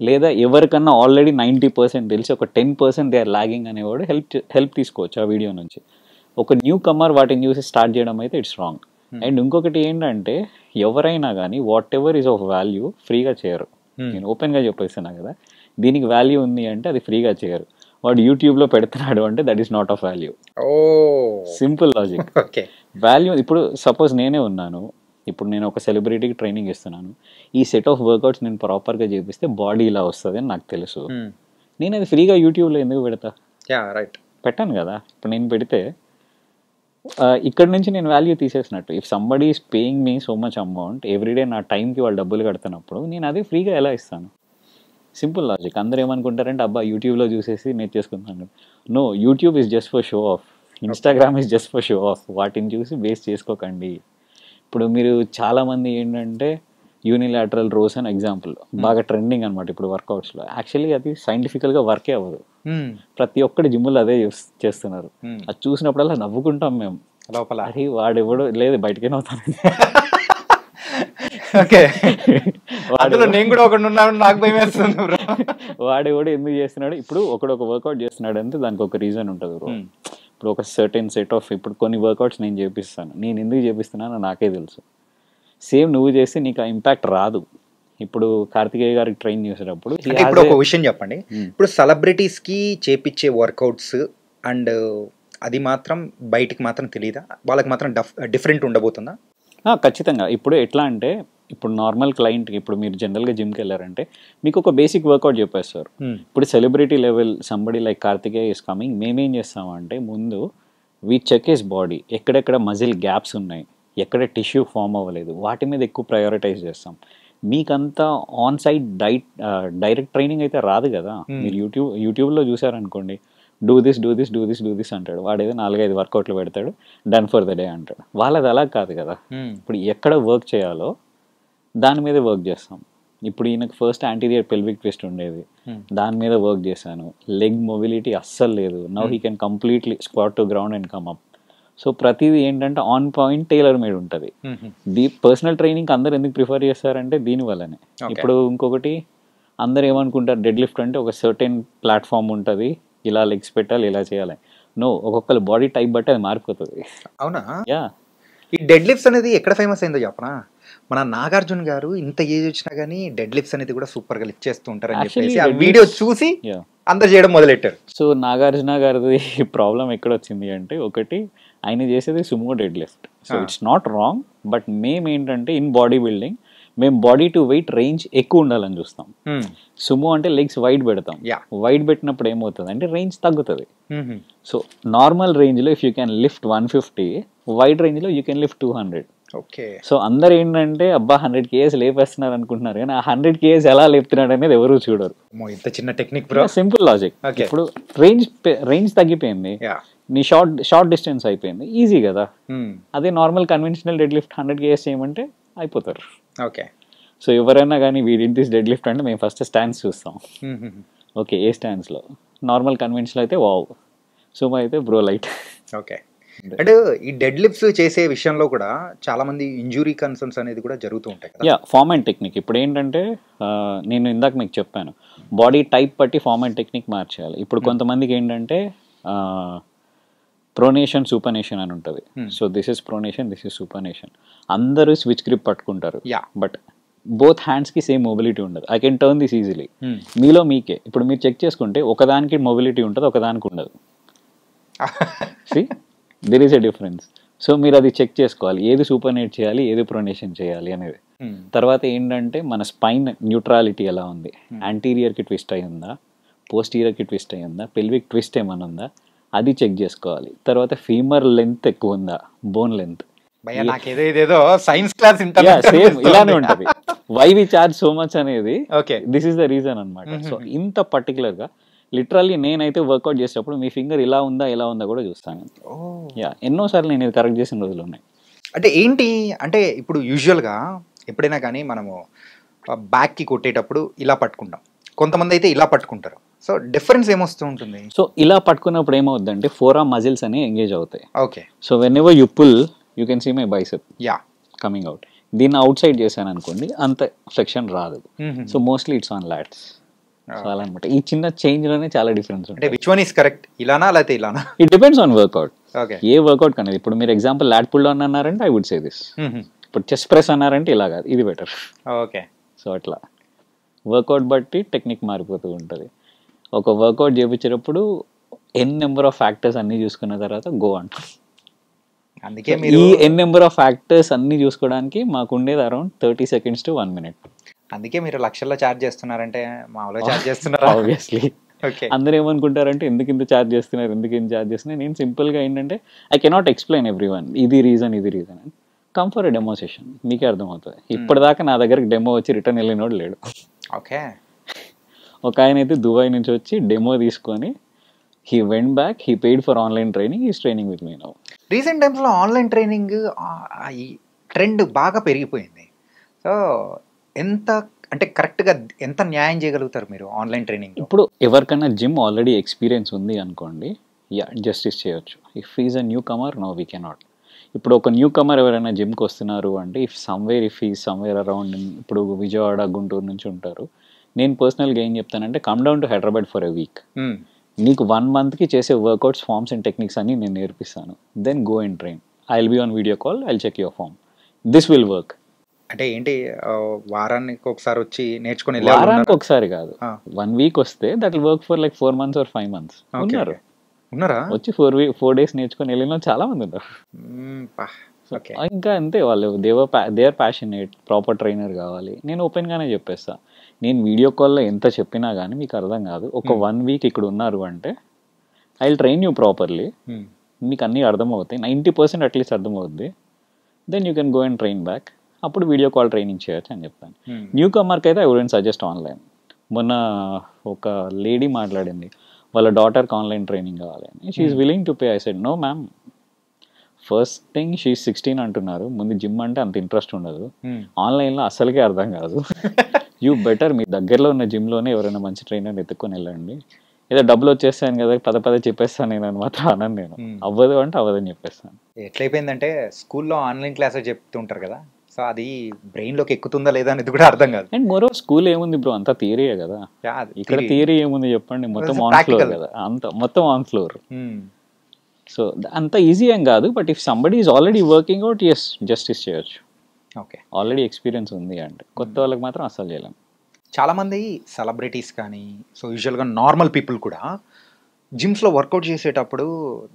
లేదా ఎవరికన్నా ఆల్రెడీ 90% తెలిసి ఒక 10% దే ఆర్ లాగింగ్ అనేవాడు హెల్ప్ తీసుకోవచ్చు ఆ వీడియో నుంచి. ఒక న్యూ కమర్ వాటిని చూసి స్టార్ట్ చేయడం అయితే ఇట్స్ రాంగ్. అండ్ ఇంకొకటి ఏంటంటే ఎవరైనా కానీ what ever is of value ఫ్రీగా చేయరు. నేను ఓపెన్గా చెప్పేస్తున్నా కదా, దీనికి వాల్యూ ఉంది అంటే అది ఫ్రీగా చేయరు. వాడు యూట్యూబ్లో పెడుతున్నాడు అంటే that is not of value. Simple logic. Value ఇప్పుడు సపోజ్ నేనే ఉన్నాను, ఇప్పుడు నేను ఒక సెలబ్రిటీకి ట్రైనింగ్ ఇస్తున్నాను, ఈ సెట్ ఆఫ్ వర్కౌట్స్ నేను ప్రాపర్గా చేపిస్తే బాడీ ఇలా వస్తుంది అని నాకు తెలుసు. నేను అది ఫ్రీగా యూట్యూబ్లో ఎందుకు పెడతా? పెట్టాను కదా. ఇప్పుడు నేను పెడితే ఇక్కడ నుంచి నేను వాల్యూ తీసేసినట్టు. If somebody is paying me so much amount everyday, నా టైంకి వాళ్ళు డబ్బులు కడుతున్నప్పుడు నేను అది ఫ్రీగా ఎలా ఇస్తాను? Simple logic. అందరూ ఏమనుకుంటారంటే అబ్బా యూట్యూబ్లో చూసేసి నేర్చేసుకుంటాను. No, YouTube is just for show off, Instagram is just for show off. వాటిని చూసి బేస్ చేసుకోకండి. ఇప్పుడు మీరు చాలామంది ఏంటంటే యూనిలాటరల్ రోస్ అని ఎగ్జాంపుల్ బాగా ట్రెండింగ్ అనమాట ఇప్పుడు వర్కౌట్స్లో. యాక్చువల్లీ అది సైంటిఫికల్గా వర్కే అవ్వదు. ప్రతి ఒక్కటి జిమ్ములు అదే చేస్తున్నారు. అది చూసినప్పుడల్లా నవ్వుకుంటాం మేము లోపల, అది వాడెవడో లేదు బయటకే నవ్వుతాను. వాడెవడో ఎందుకు చేస్తున్నాడు? ఇప్పుడు ఒకడు వర్కౌట్ చేస్తున్నాడు అంటే దానికి ఒక రీజన్ ఉంటుంది. ఇప్పుడు ఒక సర్టెన్ సెట్ ఆఫ్ ఇప్పుడు కొన్ని వర్కౌట్స్ నేను చేపిస్తాను. నేను ఎందుకు చేపిస్తున్నానో నాకే తెలుసు. సేమ్ నువ్వు చేస్తే నీకు ఆ ఇంపాక్ట్ రాదు. ఇప్పుడు కార్తికేయ గారికి ట్రైన్ చేసేటప్పుడు ఇప్పుడు ఒక విషయం చెప్పండి. ఇప్పుడు సెలబ్రిటీస్కి చేపించే వర్కౌట్స్ అండ్ అది మాత్రం బయటికి మాత్రం తెలియదా? వాళ్ళకి మాత్రం డిఫరెంట్ ఉండబోతుందా? ఖచ్చితంగా. ఇప్పుడు ఎట్లా అంటే ఇప్పుడు నార్మల్ క్లయింట్కి ఇప్పుడు మీరు జనరల్గా జిమ్కి వెళ్ళారంటే మీకు ఒక బేసిక్ వర్కౌట్ చెప్పేస్తారు. ఇప్పుడు celebrity level somebody like Karthikeya is coming, మేమేం చేస్తామంటే ముందు వీ చెక్ హిస్ బాడీ, ఎక్కడెక్కడ మజిల్ గ్యాప్స్ ఉన్నాయి, ఎక్కడ టిష్యూ ఫామ్ అవ్వలేదు, వాటి మీద ఎక్కువ ప్రయారిటైజ్ చేస్తాం. మీకంతా ఆన్ సైట్ డైరెక్ట్ ట్రైనింగ్ అయితే రాదు కదా. మీరు యూట్యూబ్లో చూసారనుకోండి, డూ దిస్ అంటాడు వాడు, ఏదో 4-5 వర్కౌట్లు పెడతాడు, డన్ ఫర్ ద డే అంటాడు. వాళ్ళది అలా కాదు కదా. ఇప్పుడు ఎక్కడ వర్క్ చేయాలో దాని మీద వర్క్ చేస్తాం. ఇప్పుడు ఈయనకు ఫస్ట్ యాంటీరియర్ పెల్విక్ ట్విస్ట్ ఉండేది, దాని మీద వర్క్ చేశాను. లెగ్ మొబిలిటీ అస్సలు లేదు. Now he can completely squat to ground and come up. So ప్రతిదీ ఏంటంటే ఆన్ పాయింట్ టైలర్ మేడ్ ఉంటుంది. పర్సనల్ ట్రైనింగ్ అందరు ఎందుకు ప్రిఫర్ చేస్తారంటే దీనివల్లనే. ఇప్పుడు ఇంకొకటి అందరు ఏమనుకుంటారు, డెడ్ లిఫ్ట్ అంటే ఒక సర్టెన్ ప్లాట్ఫామ్ ఉంటుంది, ఇలా లెగ్స్ పెట్టాలి, ఇలా చేయాలి. నో, ఒక్కొక్కరు బాడీ టైప్ బట్టి అది మారిపోతుంది. అవునా? ఈ డెడ్ లిఫ్ట్స్ అనేది ఎక్కడ ఫేమస్ అయిందో చెప్పనా? మన నాగార్జున గారు ఇంత ఏజ్ వచ్చినా కానీ డెడ్ లిఫ్ట్స్ అనేది కూడా సూపర్ గా లిఫ్ట్ చేస్తూ ఉంటారు అని చెప్పేసి ఆ వీడియో చూసి అందరు చేయడం మొదలెట్టారు. సో నాగార్జున గారిది ప్రాబ్లం ఎక్కడ వచ్చింది అంటే, ఒకటి ఆయన చేసేది Sumo dead lift. So it's not wrong, but మేము ఏంటంటే ఇన్ బాడీ బిల్డింగ్ మేము బాడీ టు వెయిట్ రేంజ్ ఎక్కువ ఉండాలని చూస్తాం. సుమో అంటే లెగ్స్ వైడ్ పెడతాం. వైడ్ పెట్టినప్పుడు ఏమవుతుంది అంటే రేంజ్ తగ్గుతుంది. సో నార్మల్ రేంజ్లో if you can lift 150, wide రేంజ్లో యూ కెన్ లిఫ్ట్ 200. సో అందరు ఏంటంటే అబ్బా 100 kgs లేపేస్తున్నారు అనుకుంటున్నారు, కానీ ఆ 100 kgs ఎలా లేపుతున్నాడు అనేది ఎవరు చూడరు. ఇంత చిన్న టెక్నిక్, సింపుల్ లాజిక్. ఇప్పుడు రేంజ్ తగ్గిపోయింది, నీ షార్ట్ డిస్టెన్స్ అయిపోయింది, ఈజీ కదా. అదే normal conventional dead lift 100 kgs చేయమంటే అయిపోతారు. సో ఎవరైనా కానీ we did this dead lift అంటే మేము ఫస్ట్ స్టాండ్స్ చూస్తాం. ఓకే, ఏ స్టాండ్స్లో? నార్మల్ కన్వెన్షనల్ అయితే వావ్, సుమో అయితే బ్రో లైట్. ఓకే. అంటే ఈ డెడ్ లిఫ్ట్స్ చేసే విషయంలో కూడా చాలా మంది ఇంజురీ కన్సర్న్స్ అనేది కూడా జరుగుతూ ఉంటాయి కదా. Form and technique. ఇప్పుడు ఏంటంటే నేను ఇందాక మీకు చెప్పాను, బాడీ టైప్ బట్టి ఫార్మ్ అండ్ టెక్నిక్ మార్చేయాలి. ఇప్పుడు కొంతమందికి ఏంటంటే ప్రోనేషన్ సూపర్నేషన్ అని ఉంటుంది. So this is pronation, this is supination. అందరూ స్విచ్ గ్రిప్ పట్టుకుంటారు, బట్ బోత్ హ్యాండ్స్కి సేమ్ మొబిలిటీ ఉండదు. I can turn this easily. మీలో మీకే ఇప్పుడు మీరు చెక్ చేసుకుంటే ఒకదానికి మొబిలిటీ ఉంటుంది, ఒకదానికి ఉండదు. See there is a difference. So మీరు అది చెక్ చేసుకోవాలి, ఏది సూపర్నేట్ చేయాలి, ఏది ప్రొనేషన్ చేయాలి అనేది. తర్వాత ఏంటంటే మన స్పైన్ న్యూట్రాలిటీ ఎలా ఉంది, యాంటీరియర్కి ట్విస్ట్ అయి ఉందా, పోస్టీరియర్కి ట్విస్ట్ అయి ఉందా, పెల్విక్ ట్విస్ట్ ఏమైనా ఉందా, అది చెక్ చేసుకోవాలి. తర్వాత ఫీమర్ లెంత్ ఎక్కువ ఉందా, bone length. Science class same ఇలానే ఉంటుంది. Why we charge so much అనేది దిస్ ఈస్ ద రీజన్ అనమాట. సో ఇంత పర్టికులర్గా లిటరల్లీ నేనైతే వర్కౌట్ చేసేటప్పుడు మీ ఫింగర్ ఇలా ఉందా కూడా చూస్తాను. యా, ఎన్నోసార్లు నేను ఇది కరెక్ట్ చేసిన రోజులు ఉన్నాయి. అంటే ఏంటి అంటే ఇప్పుడు యూజువల్గా ఎప్పుడైనా కానీ మనము బ్యాక్కి కొట్టేటప్పుడు ఇలా పట్టుకుంటాం, కొంతమంది అయితే ఇలా పట్టుకుంటారు. సో డిఫరెన్స్ ఏమొస్తూ ఉంటుంది? సో ఇలా పట్టుకున్నప్పుడు ఏమవుతుందంటే ఫోర్ ఆర్మ్ మజిల్స్ అని ఎంగేజ్ అవుతాయి. Okay. So whenever you pull you can see my bicep coming out. దీన్ని అవుట్ సైడ్ చేశాను అనుకోండి అంత ఫ్లెక్షన్ రాదు. So mostly it's on lats. చాలా అనమాట. ఈ చిన్న చేంజ్ లోనే చాలా డిఫరెన్స్ ఉంటుంది. అంటే విచ్ వన్ ఈస్ కరెక్ట్, ఇలానా లేకపోతే ఇలానా? It depends on workout. Okay. ఏ వర్కౌట్ కనేది ఇప్పుడు మీరు ఎగ్జాంపుల్ లాట్ పుల్ డౌన్ అన్నారంటే ఐ వుడ్ సే దిస్. ఇప్పుడు చెస్ట్ ప్రెస్ అన్నారంటే ఇలా కాదు, ఇది బెటర్. ఓకే. సో అట్లా వర్కౌట్ బట్టి టెక్నిక్ మారిపోతూ ఉంటుంది. ఒక వర్కౌట్ చేయించేటప్పుడు నెంబర్ ఆఫ్ ఫ్యాక్టర్స్ అన్ని చూసుకున్న తర్వాత గో అంటారు. అందుకే ఈ నెంబర్ ఆఫ్ ఫ్యాక్టర్స్ అన్ని చూసుకోవడానికి మాకు ఉండేది అరౌండ్ 30 seconds to 1 minute. అందుకే మీరు లక్షల్లో ఛార్జ్ చేస్తున్నారంటే మామూలుగా ఛార్జ్ చేస్తున్నారా? ఆబ్వియస్లీ. ఓకే. అందరూ ఏమనుకుంటారంటే ఎందుకు ఇంత ఛార్జ్ చేస్తున్నారు, నేను సింపుల్గా ఏంటంటే I cannot explain every one ఇది రీజన్ అని. Come for a demo session, మీకే అర్థమవుతుంది. ఇప్పటిదాకా నా దగ్గరికి డెమో వచ్చి రిటర్న్ వెళ్ళినోడు లేడు. ఓకే. ఒక ఆయన అయితే దుబాయ్ నుంచి వచ్చి డెమో తీసుకొని he went back, he paid for online training, he is training with me now. Recent టైమ్స్లో ఆన్లైన్ ట్రైనింగ్ ఈ ట్రెండ్ బాగా పెరిగిపోయింది. సో ఎంత అంటే కరెక్ట్గా ఎంత న్యాయం చేయగలుగుతారు మీరు ఆన్లైన్ ట్రైనింగ్? ఇప్పుడు ఎవరికైనా జిమ్ ఆల్రెడీ ఎక్స్పీరియన్స్ ఉంది అనుకోండి, జస్టిస్ చేయొచ్చు. If is a newcomer, no we cannot. ఇప్పుడు ఒక న్యూ కమర్ ఎవరైనా జిమ్కి వస్తున్నారు అంటే ఇఫ్ సమ్వేర్ అరౌండ్, ఇప్పుడు విజయవాడ గుంటూరు నుంచి ఉంటారు, నేను పర్సనల్గా ఏం చెప్తానంటే come down to Hyderabad for a week. నీకు 1 monthకి చేసే వర్కౌట్స్, ఫార్మ్స్ అండ్ టెక్నిక్స్ అన్ని నేను నేర్పిస్తాను. Then go and train. I will be on video call, I will check your form. This will work. అంటే ఏంటి వారానికి ఒకసారి వచ్చి నేర్చుకుని? వారానికి ఒకసారి కాదు, 1 week వస్తే that will work for like 4 months or 5 months. ఉన్నారా వచ్చి 4 days నేర్చుకుని వెళ్ళిన చాలా మంది ఉన్నారు. ఇంకా అంతే, వాళ్ళు they are passionate, proper trainer కావాలి. నేను ఓపెన్గానే చెప్పేస్తా, నేను వీడియో కాల్లో ఎంత చెప్పినా కానీ మీకు అర్థం కాదు. ఒక 1 week ఇక్కడ ఉన్నారు అంటే I will train you properly. మీకు అన్నీ అర్థమవుతాయి, 90% అట్లీస్ట్ అర్థమవుద్ది. Then you can go and train back. అప్పుడు వీడియో కాల్ ట్రైనింగ్ చేయొచ్చు అని చెప్తాను. న్యూ కమర్కి అయితే ఐ వుడెంట్ సజెస్ట్ ఆన్లైన్. మొన్న ఒక లేడీ మాట్లాడింది, వాళ్ళ డాటర్కి ఆన్లైన్ ట్రైనింగ్ కావాలని. She is willing to pay. I said no ma'am, first thing she 16 అంటున్నారు, ముందు జిమ్ అంటే అంత ఇంట్రెస్ట్ ఉండదు, ఆన్లైన్లో అసలుకే అర్థం కాదు. యూ బెటర్ మీ దగ్గరలో ఉన్న జిమ్లోనే ఎవరైనా మంచి ట్రైనర్ ఎత్తుకొని వెళ్ళండి. ఏదో డబ్బులు వచ్చేస్తాను కదా పదే చెప్పేస్తాను నేను అని మాత్రం అనను. నేను అవ్వదు అంటే అవ్వదని చెప్పేస్తాను. ఎట్లయిపోయిందంటే స్కూల్లో ఆన్లైన్ క్లాసెస్ చెప్తుంటారు కదా, సో అది బ్రెయిన్లోకి ఎక్కుతుందా లేదా అనేది కూడా అర్థం కాదు. అండ్ మరో స్కూల్ ఏముంది బ్రో, అంతా థియరీయే కదా. ఇక్కడ థియరీ ఏముంది చెప్పండి, మొత్తం ఆన్ ఫ్లోర్ కదా, మొత్తం ఆన్ ఫ్లోర్. సో అంత ఈజీ ఏం కాదు. But if somebody is already working out, ఎస్ జస్టిస్ చేయొచ్చు. ఓకే. ఆల్రెడీ ఎక్స్పీరియన్స్ ఉంది అంటే. కొత్త వాళ్ళకి మాత్రం అస్సలు చేయలేం. చాలామంది సెలబ్రిటీస్ కానీ, సో యూజువల్గా నార్మల్ పీపుల్ కూడా జిమ్స్లో వర్కౌట్ చేసేటప్పుడు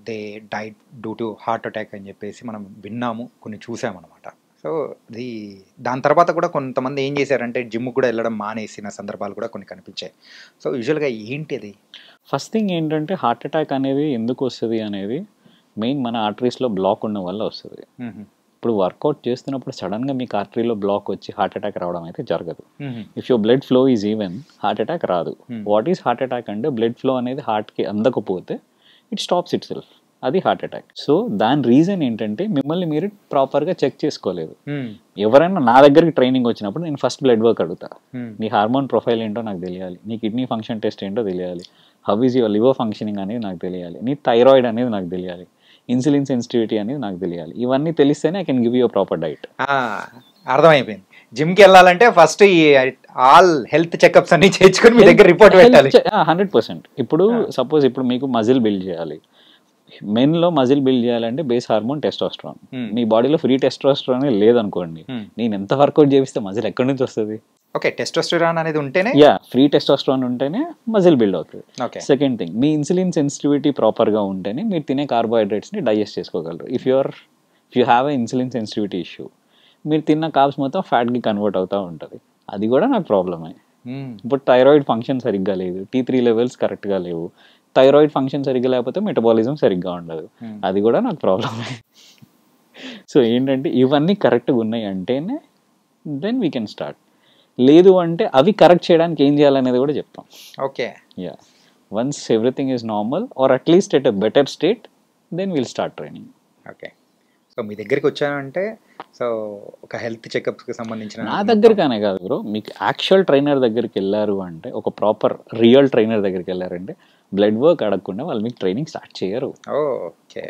they diet due to heart attack అని చెప్పేసి మనం విన్నాము, కొన్ని చూసామన్నమాట. సో దాని తర్వాత కూడా కొంతమంది ఏం చేశారంటే జిమ్ కూడా వెళ్ళడం మానేసిన సందర్భాలు కూడా కొన్ని కనిపించాయి. సో యూజువల్గా ఏంటి అది? ఫస్ట్ థింగ్ ఏంటంటే హార్ట్ అటాక్ అనేది ఎందుకు వస్తుంది అనేది మెయిన్ మన ఆర్టరీస్లో బ్లాక్ ఉండడం వల్ల వస్తుంది. ఇప్పుడు వర్కౌట్ చేస్తున్నప్పుడు సడన్గా మీకు ఆర్టరీలో బ్లాక్ వచ్చి హార్ట్ అటాక్ రావడం అయితే జరగదు. If your blood flow is even, heart attack రాదు. వాట్ ఈస్ హార్ట్ అటాక్ అంటే బ్లడ్ ఫ్లో అనేది హార్ట్కి అందకపోతే ఇట్ స్టాప్స్ ఇట్ సెల్ఫ్, అది హార్ట్ అటాక్. సో దాని రీజన్ ఏంటంటే మిమ్మల్ని మీరు ప్రాపర్గా చెక్ చేసుకోలేదు. ఎవరైనా నా దగ్గరికి ట్రైనింగ్ వచ్చినప్పుడు నేను ఫస్ట్ బ్లడ్ వర్క్ అడుగుతా. నీ హార్మోన్ ప్రొఫైల్ ఏంటో నాకు తెలియాలి, నీ కిడ్నీ ఫంక్షన్ టెస్ట్ ఏంటో తెలియాలి, how is your liver functioning అనేది నాకు తెలియాలి, నీ థైరాయిడ్ అనేది నాకు తెలియాలి, ఇన్సులిన్ సెన్సిటివిటీ అనేది నాకు తెలియాలి. ఇవన్నీ తెలిస్తేనే I can give you proper diet. అర్థమైపోయింది. జిమ్కి వెళ్ళాలంటే ఫస్ట్ ఈ ఆల్ హెల్త్ చెకప్స్ అన్ని చేయించుకొని మీ దగ్గర రిపోర్ట్ పెట్టాలి. 100%. ఇప్పుడు సపోజ్ ఇప్పుడు మీకు మజిల్ బిల్డ్ చేయాలి, మెన్లో మజిల్ బిల్డ్ చేయాలంటే బేస్ హార్మోన్ టెస్టోస్టెరాన్. మీ బాడీలో ఫ్రీ టెస్టోస్టెరాన్ లేదనుకోండి, నేను ఎంత వర్కౌట్ చేపిస్తే మజిల్ ఎక్కడి నుంచి వస్తుంది? ఓకే, టెస్టోస్టెరాన్ అనేది ఉంటేనే, ఫ్రీ టెస్టోస్టెరాన్ ఉంటేనే మజిల్ బిల్డ్ అవుతుంది. సెకండ్ థింగ్, మీ ఇన్సులిన్ సెన్సిటివిటీ ప్రాపర్గా ఉంటేనే మీరు తినే కార్బోహైడ్రేట్స్ని డైజెస్ట్ చేసుకోగలరు. If you have a insulin sensitivity issue, మీరు తిన్న కార్బ్స్ మొత్తం ఫ్యాట్కి కన్వర్ట్ అవుతూ ఉంటుంది. అది కూడా నాకు ప్రాబ్లమే. ఇప్పుడు థైరాయిడ్ ఫంక్షన్ సరిగ్గా లేదు, T3 లెవెల్స్ కరెక్ట్గా లేవు. థైరాయిడ్ ఫంక్షన్ సరిగ్గా లేకపోతే మెటబాలిజం సరిగ్గా ఉండదు, అది కూడా నాకు ప్రాబ్లమే. సో ఏంటంటే ఇవన్నీ కరెక్ట్గా ఉన్నాయి అంటేనే దెన్ వీ కెన్ స్టార్ట్. లేదు అంటే అవి కరెక్ట్ చేయడానికి ఏం చేయాలనేది కూడా చెప్తాం. Okay. Once everything is normal or atleast at a better state then will start training. Okay. So మీ దగ్గరికి వచ్చానంటే సో ఒక హెల్త్ చెకప్కి సంబంధించిన నా దగ్గరగానే కాదు బ్రో, మీకు యాక్చువల్ ట్రైనర్ దగ్గరికి వెళ్ళారు అంటే, ఒక ప్రాపర్ రియల్ ట్రైనర్ దగ్గరికి వెళ్ళారంటే బ్లడ్ వర్క్ అడగకుండా వాళ్ళు మీకు ట్రైనింగ్ స్టార్ట్ చేయరు. ఓకే.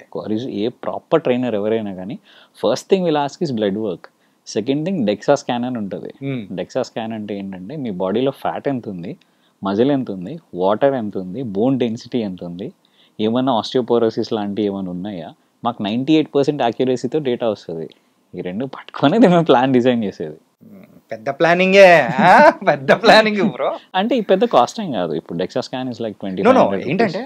ఏ ప్రాపర్ ట్రైనర్ ఎవరైనా కానీ first thing will ask is blood work. Second thing DEXA scan అని ఉంటుంది. డెక్సా స్కాన్ అంటే ఏంటంటే మీ బాడీలో ఫ్యాట్ ఎంత ఉంది, మజిల్ ఎంత ఉంది, వాటర్ ఎంత ఉంది, బోన్ డెన్సిటీ ఎంత ఉంది, ఏమన్నా ఆస్టియోపోరోసిస్ లాంటివి ఏమైనా ఉన్నాయా, మాకు 98% యాక్యురసీతో డేటా వస్తుంది. ఈ రెండు పట్టుకొని మేము ప్లాన్ డిజైన్ చేసేది. పెద్ద ప్లానింగే, పెద్ద ప్లానింగ్ బ్రో. అంటే ఈ పెద్ద కాస్ట్ ఏం కాదు. ఇప్పుడు డెక్సా స్కాన్ ఇస్ లైక్ 20. ఏంటంటే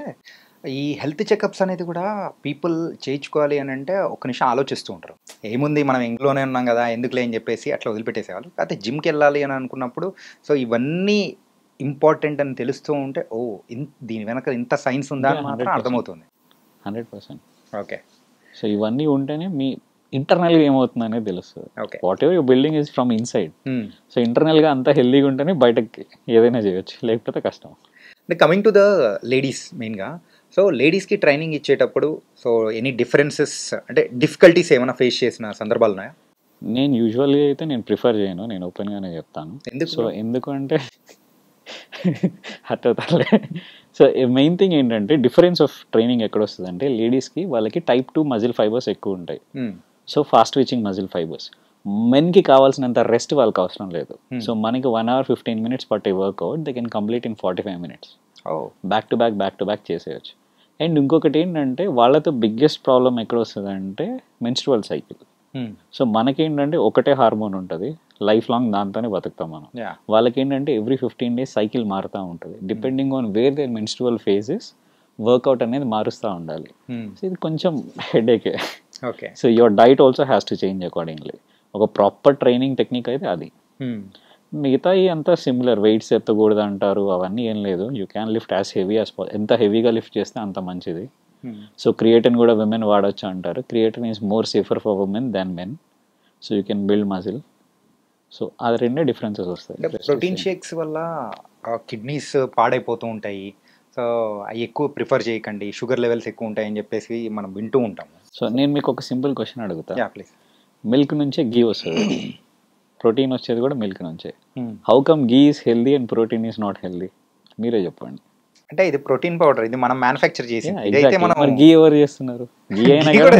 ఈ హెల్త్ చెకప్స్ అనేది కూడా పీపుల్ చేయించుకోవాలి అని అంటే ఒక నిమిషం ఆలోచిస్తూ ఉంటారు. ఏముంది మనం ఇంట్లోనే ఉన్నాం కదా ఎందుకులే అని చెప్పేసి అట్లా వదిలిపెట్టేసేవాళ్ళు. అయితే జిమ్కి వెళ్ళాలి అని అనుకున్నప్పుడు సో ఇవన్నీ ఇంపార్టెంట్ అని తెలుస్తూ ఉంటే దీని వెనక ఇంత సైన్స్ ఉందా అని మాత్రం అర్థమవుతుంది. 100%. ఓకే. సో ఇవన్నీ ఉంటేనే మీ ఇంటర్నల్గా ఏమవుతుంది అనేది తెలుస్తుంది. What ever your building is from inside. So ఇంటర్నల్గా అంతా హెల్దీగా ఉంటేనే బయటకి ఏదైనా చేయొచ్చు, లేకపోతే కష్టం. అంటే కమింగ్ టు ద లేడీస్ మెయిన్గా, సో లేడీస్కి ట్రైనింగ్ ఇచ్చేటప్పుడు సో ఎనీ డిఫరెన్సెస్ అంటే డిఫికల్టీస్ ఏమైనా ఫేస్ చేసిన సందర్భాలు ఉన్నాయా? నేను యూజువల్గా అయితే నేను ప్రిఫర్ చేయను, నేను ఓపెన్గానే చెప్తాను. సో ఎందుకంటే అట్లే. సో మెయిన్ థింగ్ ఏంటంటే డిఫరెన్స్ ఆఫ్ ట్రైనింగ్ ఎక్కడ వస్తుంది అంటే, లేడీస్కి వాళ్ళకి టైప్ 2 మజిల్ ఫైబర్స్ ఎక్కువ ఉంటాయి. So fast twitching muscle fibers. మెన్కి కావాల్సినంత రెస్ట్ వాళ్ళకి అవసరం లేదు. సో మనకి 1 hour 15 minutes పట్టే workout they can complete in 45 minutes. Back to back చేసేయచ్చు. అండ్ ఇంకొకటి ఏంటంటే వాళ్ళతో బిగ్గెస్ట్ ప్రాబ్లం ఎక్కడ వస్తుంది అంటే మెన్స్ట్రువల్ సైకిల్. సో మనకేంటంటే ఒకటే హార్మోన్ ఉంటుంది, లైఫ్ లాంగ్ దాంతోనే బతుకుతాం మనం. వాళ్ళకి ఏంటంటే ఎవ్రీ 15 days సైకిల్ మారుతూ ఉంటుంది. Depending on where their menstrual phases workout అనేది మారుస్తూ ఉండాలి. సో ఇది కొంచెం headache. Okay. So your diet also has to change accordingly. ఒక ప్రాపర్ ట్రైనింగ్ టెక్నిక్ అయితే అది. మిగతా అంతా సిమిలర్. వెయిట్స్ ఎత్తకూడదు అంటారు, అవన్నీ ఏం లేదు. You can lift as heavy as ఎంత హెవీగా లిఫ్ట్ చేస్తే అంత మంచిది. సో క్రియేటిన్ కూడా విమెన్ వాడచ్చు అంటారు. Creatine is more safer for women than men. So you can build muscle. So అది రెండే డిఫరెన్సెస్ వస్తాయి. ప్రోటీన్ షేక్స్ వల్ల కిడ్నీస్ పాడైపోతూ ఉంటాయి, సో అవి ఎక్కువ ప్రిఫర్ చేయకండి, షుగర్ లెవెల్స్ ఎక్కువ ఉంటాయని చెప్పేసి మనం వింటూ ఉంటాము. సో నేను మీకు ఒక సింపుల్ క్వశ్చన్ అడుగుతా. ప్లీజ్. మిల్క్ నుంచే గీ వస్తుంది, ప్రోటీన్ వచ్చేది కూడా మిల్క్ నుంచే. How come ghee is healthy and protein is not healthy? మీరే చెప్పండి. అంటే ఇది ప్రోటీన్ పౌడర్, ఇది మనం మ్యానుఫ్యాక్చర్ చేసి గీ ఎవరు చేస్తున్నారు? గీ అయినా కూడా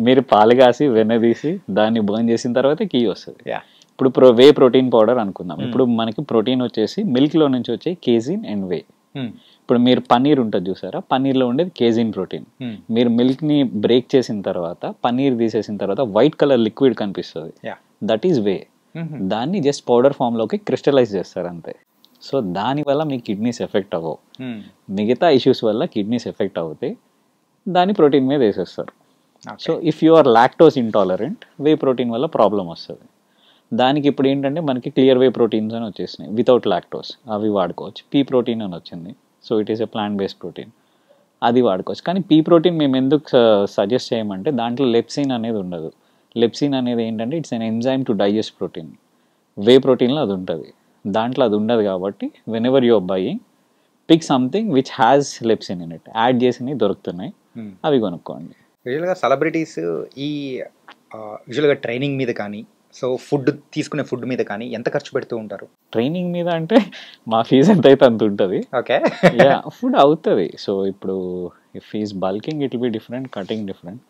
మీరు పాలు కాసి వెన్న తీసి దాన్ని బర్న్ చేసిన తర్వాత గీ వస్తుంది. ఇప్పుడు వే ప్రోటీన్ పౌడర్ అనుకుందాం. ఇప్పుడు మనకి ప్రోటీన్ వచ్చేసి మిల్క్ లో నుంచి వచ్చే కేజిన్ అండ్ వే. ఇప్పుడు మీరు పన్నీర్ ఉంటుంది చూసారా, పన్నీర్లో ఉండేది కేజిన్ ప్రోటీన్. మీరు మిల్క్ ని బ్రేక్ చేసిన తర్వాత పన్నీర్ తీసేసిన తర్వాత వైట్ కలర్ లిక్విడ్ కనిపిస్తుంది, దట్ ఈస్ వే. దాన్ని జస్ట్ పౌడర్ ఫామ్ లోకి క్రిస్టలైజ్ చేస్తారు అంతే. సో దానివల్ల మీ కిడ్నీస్ ఎఫెక్ట్ అవ్వవు. మిగతా ఇష్యూస్ వల్ల కిడ్నీస్ ఎఫెక్ట్ అవుతాయి, దాన్ని ప్రోటీన్ మీద వేసేస్తారు. So if you are lactose intolerant, whey protein వల్ల ప్రాబ్లం వస్తుంది. దానికి ఇప్పుడు ఏంటంటే మనకి క్లియర్ వే ప్రోటీన్స్ అని వచ్చేసినాయి వితౌట్ లాక్టోస్, అవి వాడుకోవచ్చు. పీ ప్రోటీన్ అని వచ్చింది, so it is a plant based protein, అది వాడుకోవచ్చు. కానీ పీ ప్రోటీన్ మేము ఎందుకు సజెస్ట్ చేయమంటే దాంట్లో లెప్సిన్ అనేది ఉండదు. లెప్సిన్ అనేది ఏంటంటే it's an enzyme to digest protein. Whey ప్రోటీన్లో అది ఉంటుంది, దాంట్లో అది ఉండదు. కాబట్టి whenever you're buying, pick something which has pepsin in it. Add చేసినవి దొరుకుతున్నాయి, అవి కొనుక్కోండి. యూజువల్గా సెలబ్రిటీస్ ఈ యూజువల్గా ట్రైనింగ్ మీద కానీ సో ఫుడ్ తీసుకునే ఫుడ్ మీద కానీ ఎంత ఖర్చు పెడుతూ ఉంటారు? ట్రైనింగ్ మీద అంటే మా ఫీజు ఎంత అయితే అంత ఉంటుంది. ఓకే. ఫుడ్ అవుతుంది. సో ఇప్పుడు phase bulking it will be different, cutting different.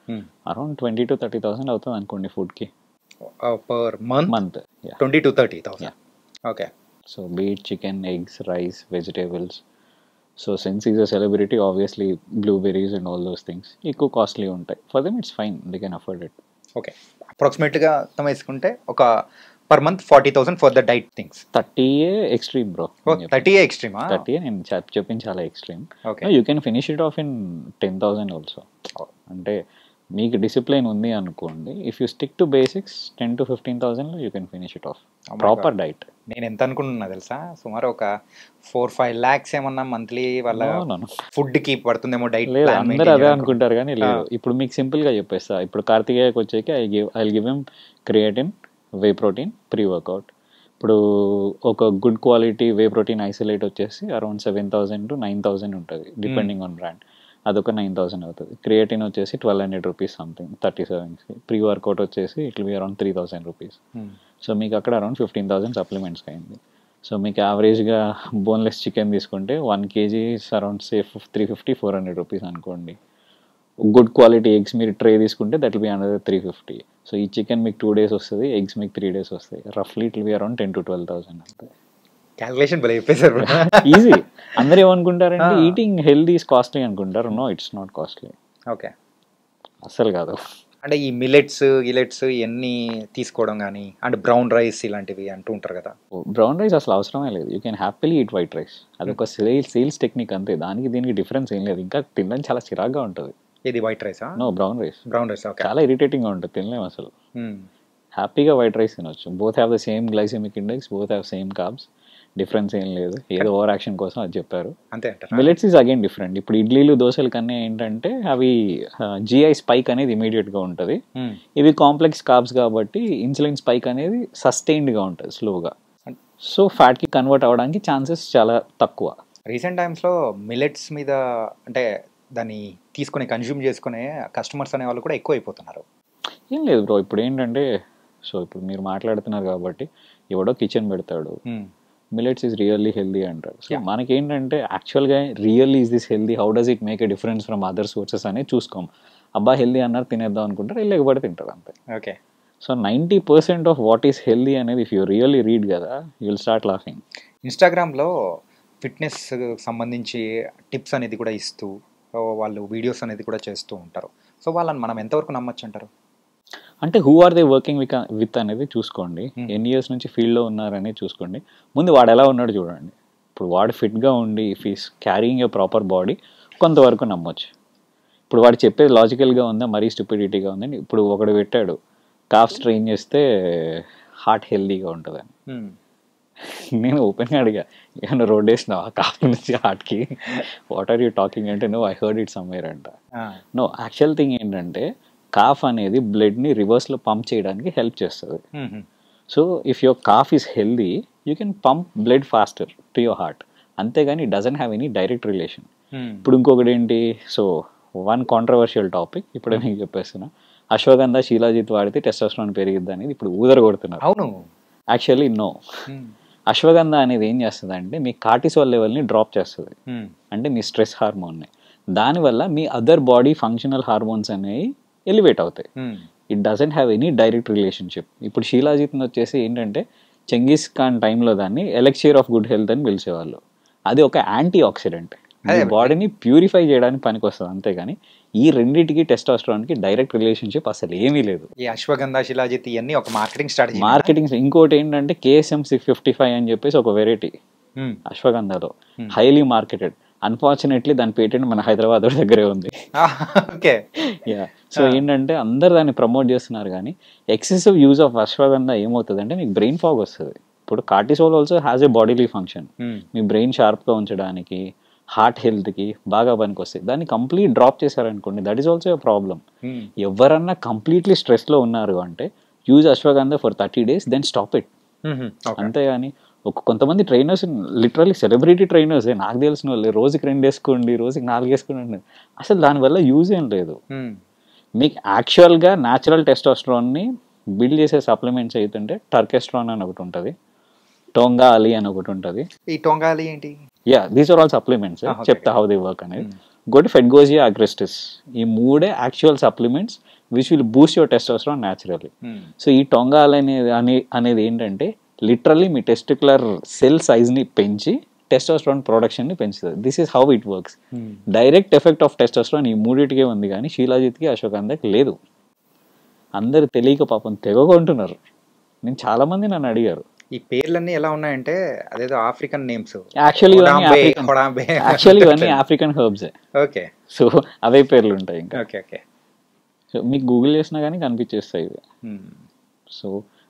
Around 20,000 to 30,000 అవుతుంది అనుకోండి ఫుడ్కి per month. 20,000 to 30,000. Okay. So beet, chicken, eggs, rice, vegetables. So since is a celebrity, obviously blueberries and all those things ఎక్కువ costly ఉంటాయి. For them it's fine, they can afford it. Okay. అప్రాక్సిమేట్గా అర్థం వేసుకుంటే ఒక per month 40,000 for the diet things. 30 extreme bro. 30 ఎక్స్ట్రీమా? 30 నేను చెప్పింది చాలా extreme. You can finish it of in 10,000 also. అంటే మీకు డిసిప్లిన్ ఉంది అనుకోండి, if you stick to basics 10,000 to 15,000 you can finish it of. Proper diet. నేను ఎంత అనుకుంటున్నా తెలుసా, సుమారు ఒక 4-5 lakhs ఏమన్నా మంత్లీ వాళ్ళ ఫుడ్ కి పడుతుందేమో డైట్. అందరూ అదే అనుకుంటారు కానీ లేదు. ఇప్పుడు మీకు సింపుల్ గా చెప్పేస్తా. ఇప్పుడు కార్తికేయకి వచ్చేకి I give him creatine, whey protein, pre workout. ఇప్పుడు ఒక good quality whey protein isolate వచ్చేసి అరౌండ్ 7,000 to 9,000 ఉంటుంది డిపెండింగ్ ఆన్ బ్రాండ్. అదొక 9,000 అవుతుంది. క్రియేటిన్ వచ్చేసి 1,200 రూపీస్ సంథింగ్ 37కి. ప్రీ వర్కౌట్ వచ్చేసి it will be around 3,000 rupees. So మీకు అక్కడ అరౌండ్ 15,000 సప్లిమెంట్స్కి అయింది. సో మీకు యావరేజ్గా బోన్లెస్ చికెన్ తీసుకుంటే 1 kg అరౌండ్ సే 350-400 రూపీస్ అనుకోండి. గుడ్ క్వాలిటీ ఎగ్స్ మీరు ట్రే తీసుకుంటే that will be another 350. So ఈ చికెన్ మీకు 2 days వస్తుంది, ఎగ్స్ మీకు 3 days వస్తాయి. రఫ్లీ it will be around 10,000 to 12,000 అంతే. క్యాల్కులేషన్ భలే చెప్పేశారు. ఈజీ. అందరూ ఏమనుకుంటారంటే ఈటింగ్ హెల్దీ ఈజ్ కాస్ట్లీ అనుకుంటారు. No, it's not costly. Okay, అస్సలు కాదు. అంటే ఈ మిల్లెట్స్ ఇవన్నీ తీసుకోవడం కానీ అండ్ బ్రౌన్ రైస్ ఇలాంటివి అంటూ ఉంటారు కదా. బ్రౌన్ రైస్ అసలు అవసరమే లేదు. You can happily eat white rice. అదొక సేల్స్ టెక్నిక్ అంతే. దానికి దీనికి డిఫరెన్స్ ఏం లేదు. ఇంకా తినడం చాలా చిరాగ్గా ఉంటుంది. ఇది వైట్ రైసా? No, brown rice. ఓకే. చాలా ఇరిటేటింగ్గా ఉంటుంది, తినలేము అసలు. హ్యాపీగా వైట్ రైస్ తినొచ్చు. Both have the same glycemic index, both have same carbs. Difference ఏం లేదు. ఏదో ఓవర్ యాక్షన్ కోసం అది చెప్పారు. అంతే. Millets is again different. ఇప్పుడు ఇడ్లీలు దోశల కన్నా ఏంటంటే అవి జిఐ స్పైక్ అనేది ఇమీడియట్గా ఉంటుంది. ఇవి కాంప్లెక్స్ కార్బ్స్ కాబట్టి ఇన్సులిన్ స్పైక్ అనేది సస్టైన్డ్గా ఉంటుంది స్లోగా. సో ఫ్యాట్కి కన్వర్ట్ అవ్వడానికి ఛాన్సెస్ చాలా తక్కువ. రీసెంట్ టైమ్స్లో మిల్లెట్స్ మీద అంటే దాన్ని తీసుకుని కన్జ్యూమ్ చేసుకునే కస్టమర్స్ అనే వాళ్ళు కూడా ఎక్కువ అయిపోతున్నారు. ఏం లేదు బ్రో, ఇప్పుడు ఏంటంటే సో ఇప్పుడు మీరు మాట్లాడుతున్నారు కాబట్టి ఎవడో కిచెన్ పెడతాడు, మిల్లెట్స్ ఈజ్ రియల్లీ హెల్దీ అంటారు. సో మనకేంటంటే యాక్చువల్గా really is this healthy, how does it make a difference from other sources అనేది చూసుకోం. అబ్బా హెల్దీ అన్నారు తినేద్దాం అనుకుంటారు, లేకపోతే తింటారు అంతే. Okay. So 90% of what is healthy అనేది ఇఫ్ యూ రియల్లీ రీడ్ కదా, యూ విల్ స్టార్ట్ లాఫింగ్. ఇన్స్టాగ్రామ్లో ఫిట్నెస్ సంబంధించి టిప్స్ అనేది కూడా ఇస్తూ వాళ్ళు వీడియోస్ అనేది కూడా చేస్తూ ఉంటారు. సో వాళ్ళని మనం ఎంతవరకు నమ్మచ్చు అంటారు? అంటే who are they working with అనేది చూసుకోండి. ఎన్ని ఇయర్స్ నుంచి ఫీల్డ్లో ఉన్నారనేది చూసుకోండి. ముందు వాడు ఎలా ఉన్నాడు చూడండి. ఇప్పుడు వాడు ఫిట్గా ఉండి if is carrying a proper body కొంతవరకు నమ్మొచ్చు. ఇప్పుడు వాడు చెప్పేది లాజికల్గా ఉందా, మరీ స్టూపిడిటీగా ఉందని. ఇప్పుడు ఒకడు పెట్టాడు కాఫ్ స్ట్రెయిన్ చేస్తే హార్ట్ హెల్దీగా ఉంటుందని. నేను ఓపెన్గా అడిగా, ఏమన్నా రోడ్ వేసినావా కాఫ్ నుంచి హార్ట్కి? వాట్ ఆర్ యూ టాకింగ్ అంటే, no I heard it somewhere అంట. నో, యాక్చువల్ థింగ్ ఏంటంటే కాఫ్ అనేది బ్లడ్ని రివర్స్లో పంప్ చేయడానికి హెల్ప్ చేస్తుంది. So if your calf is healthy you can pump blood faster to your heart. అంతేగాని it doesn't have any direct relation. ఇప్పుడు ఇంకొకటి ఏంటి, సో వన్ కాంట్రవర్షియల్ టాపిక్ ఇప్పుడే మీకు చెప్పేస్తున్నా. అశ్వగంధ శీలాజిత్ వాడితే టెస్టోస్టెరాన్ పెరిగిద్ది అనేది ఇప్పుడు ఊదర కొడుతున్నారు. అవును, యాక్చువల్లీ నో. అశ్వగంధ అనేది ఏం చేస్తుంది అంటే మీ కార్టిసోల్ లెవెల్ని డ్రాప్ చేస్తుంది, అంటే మీ స్ట్రెస్ హార్మోన్ని. దానివల్ల మీ అదర్ బాడీ ఫంక్షనల్ హార్మోన్స్ అనేవి ఎలివేట్ అవుతాయి. It doesn't have any direct relationship. ఇప్పుడు శీలాజిత్ని వచ్చేసి ఏంటంటే చెంగిస్ ఖాన్ టైంలో దాన్ని ఎలెక్సిర్ ఆఫ్ గుడ్ హెల్త్ అని పిలిచేవాళ్ళు. అది ఒక యాంటీ ఆక్సిడెంట్, బాడీని ప్యూరిఫై చేయడానికి పనికి వస్తుంది. అంతేగాని ఈ రెండింటికి టెస్టోస్టెరాన్కి డైరెక్ట్ రిలేషన్షిప్ అసలు ఏమీ లేదు. ఈ అశ్వగంధ శిలాజిత్ ఇవన్నీ ఒక మార్కెటింగ్ స్ట్రాటజీ. ఇంకోటి ఏంటంటే KSM 655 అని చెప్పేసి ఒక వెరైటీ అశ్వగంధలో హైలీ మార్కెటెడ్. అన్ఫార్చునేట్లీ దాని పేటెంట్ మన హైదరాబాద్ దగ్గరే ఉంది. ఓకే. యా. సో ఏంటంటే అందరు దాన్ని ప్రమోట్ చేస్తున్నారు, కానీ ఎక్సెసివ్ యూజ్ ఆఫ్ అశ్వగంధ ఏమవుతుంది అంటే మీకు బ్రెయిన్ ఫాగ్ వస్తుంది. ఇప్పుడు cortisol also has a bodily function. మీ బ్రెయిన్ షార్ప్గా ఉంచడానికి, హార్ట్ హెల్త్కి బాగా పనికి వస్తాయి. దాన్ని కంప్లీట్ డ్రాప్ చేశారనుకోండి, that is also a problem. ఎవరన్నా కంప్లీట్లీ స్ట్రెస్లో ఉన్నారు అంటే use ashwagandha for 30 days, then stop it. అంతేగాని కొంతమంది ట్రైనర్స్ లిటరల్లీ సెలబ్రిటీ ట్రైనర్సే నాకు తెలిసిన వాళ్ళు రోజుకి 2 వేసుకోండి, రోజుకి 4 వేసుకోండి, అసలు దానివల్ల యూజ్ ఏం లేదు. మీకు యాక్చువల్గా న్యాచురల్ టెస్టోస్టెరాన్ని బిల్డ్ చేసే సప్లిమెంట్స్ అవుతుంటే టర్కెస్ట్రాన్ అని ఒకటి ఉంటుంది, టోంగా అలీ అని ఒకటి ఉంటుంది. ఈ టోంగా అలీ ఏంటి? Yeah, these are all supplements. చెప్తా హౌ దే వర్క్ అనేది. ఇంకోటి ఫెడ్గోజియా అగ్రెస్టిస్. ఈ మూడే actual supplements which will boost your testosterone naturally. So ఈ టోంగా అలీ అనేది ఏంటంటే లిటరల్లీ మీ టెస్టిక్యులర్ సెల్ సైజ్ని పెంచి టెస్టోస్టెరాన్ ప్రొడక్షన్ని పెంచుతుంది. This is how it works. Direct effect of testosterone ఈ మూడింటికే ఉంది, కానీ శీలాజిత్కి అశ్వగంధకి లేదు. అందరు తెలియక పాపం తెగొంటున్నారు. నేను చాలా మంది నన్ను అడిగారు ఈ పేర్లన్నీ ఎలా ఉన్నాయంటే అదేదో ఆఫ్రికన్ నేమ్స్. యాక్చువల్లీ ఇవన్నీ ఆఫ్రికన్ హెర్బ్స్. ఓకే. సో అవే పేర్లు ఉంటాయి ఇంకా. Okay okay. సో మీకు గూగుల్ చేసినా కానీ కనిపించేస్తాయి ఇవి. సో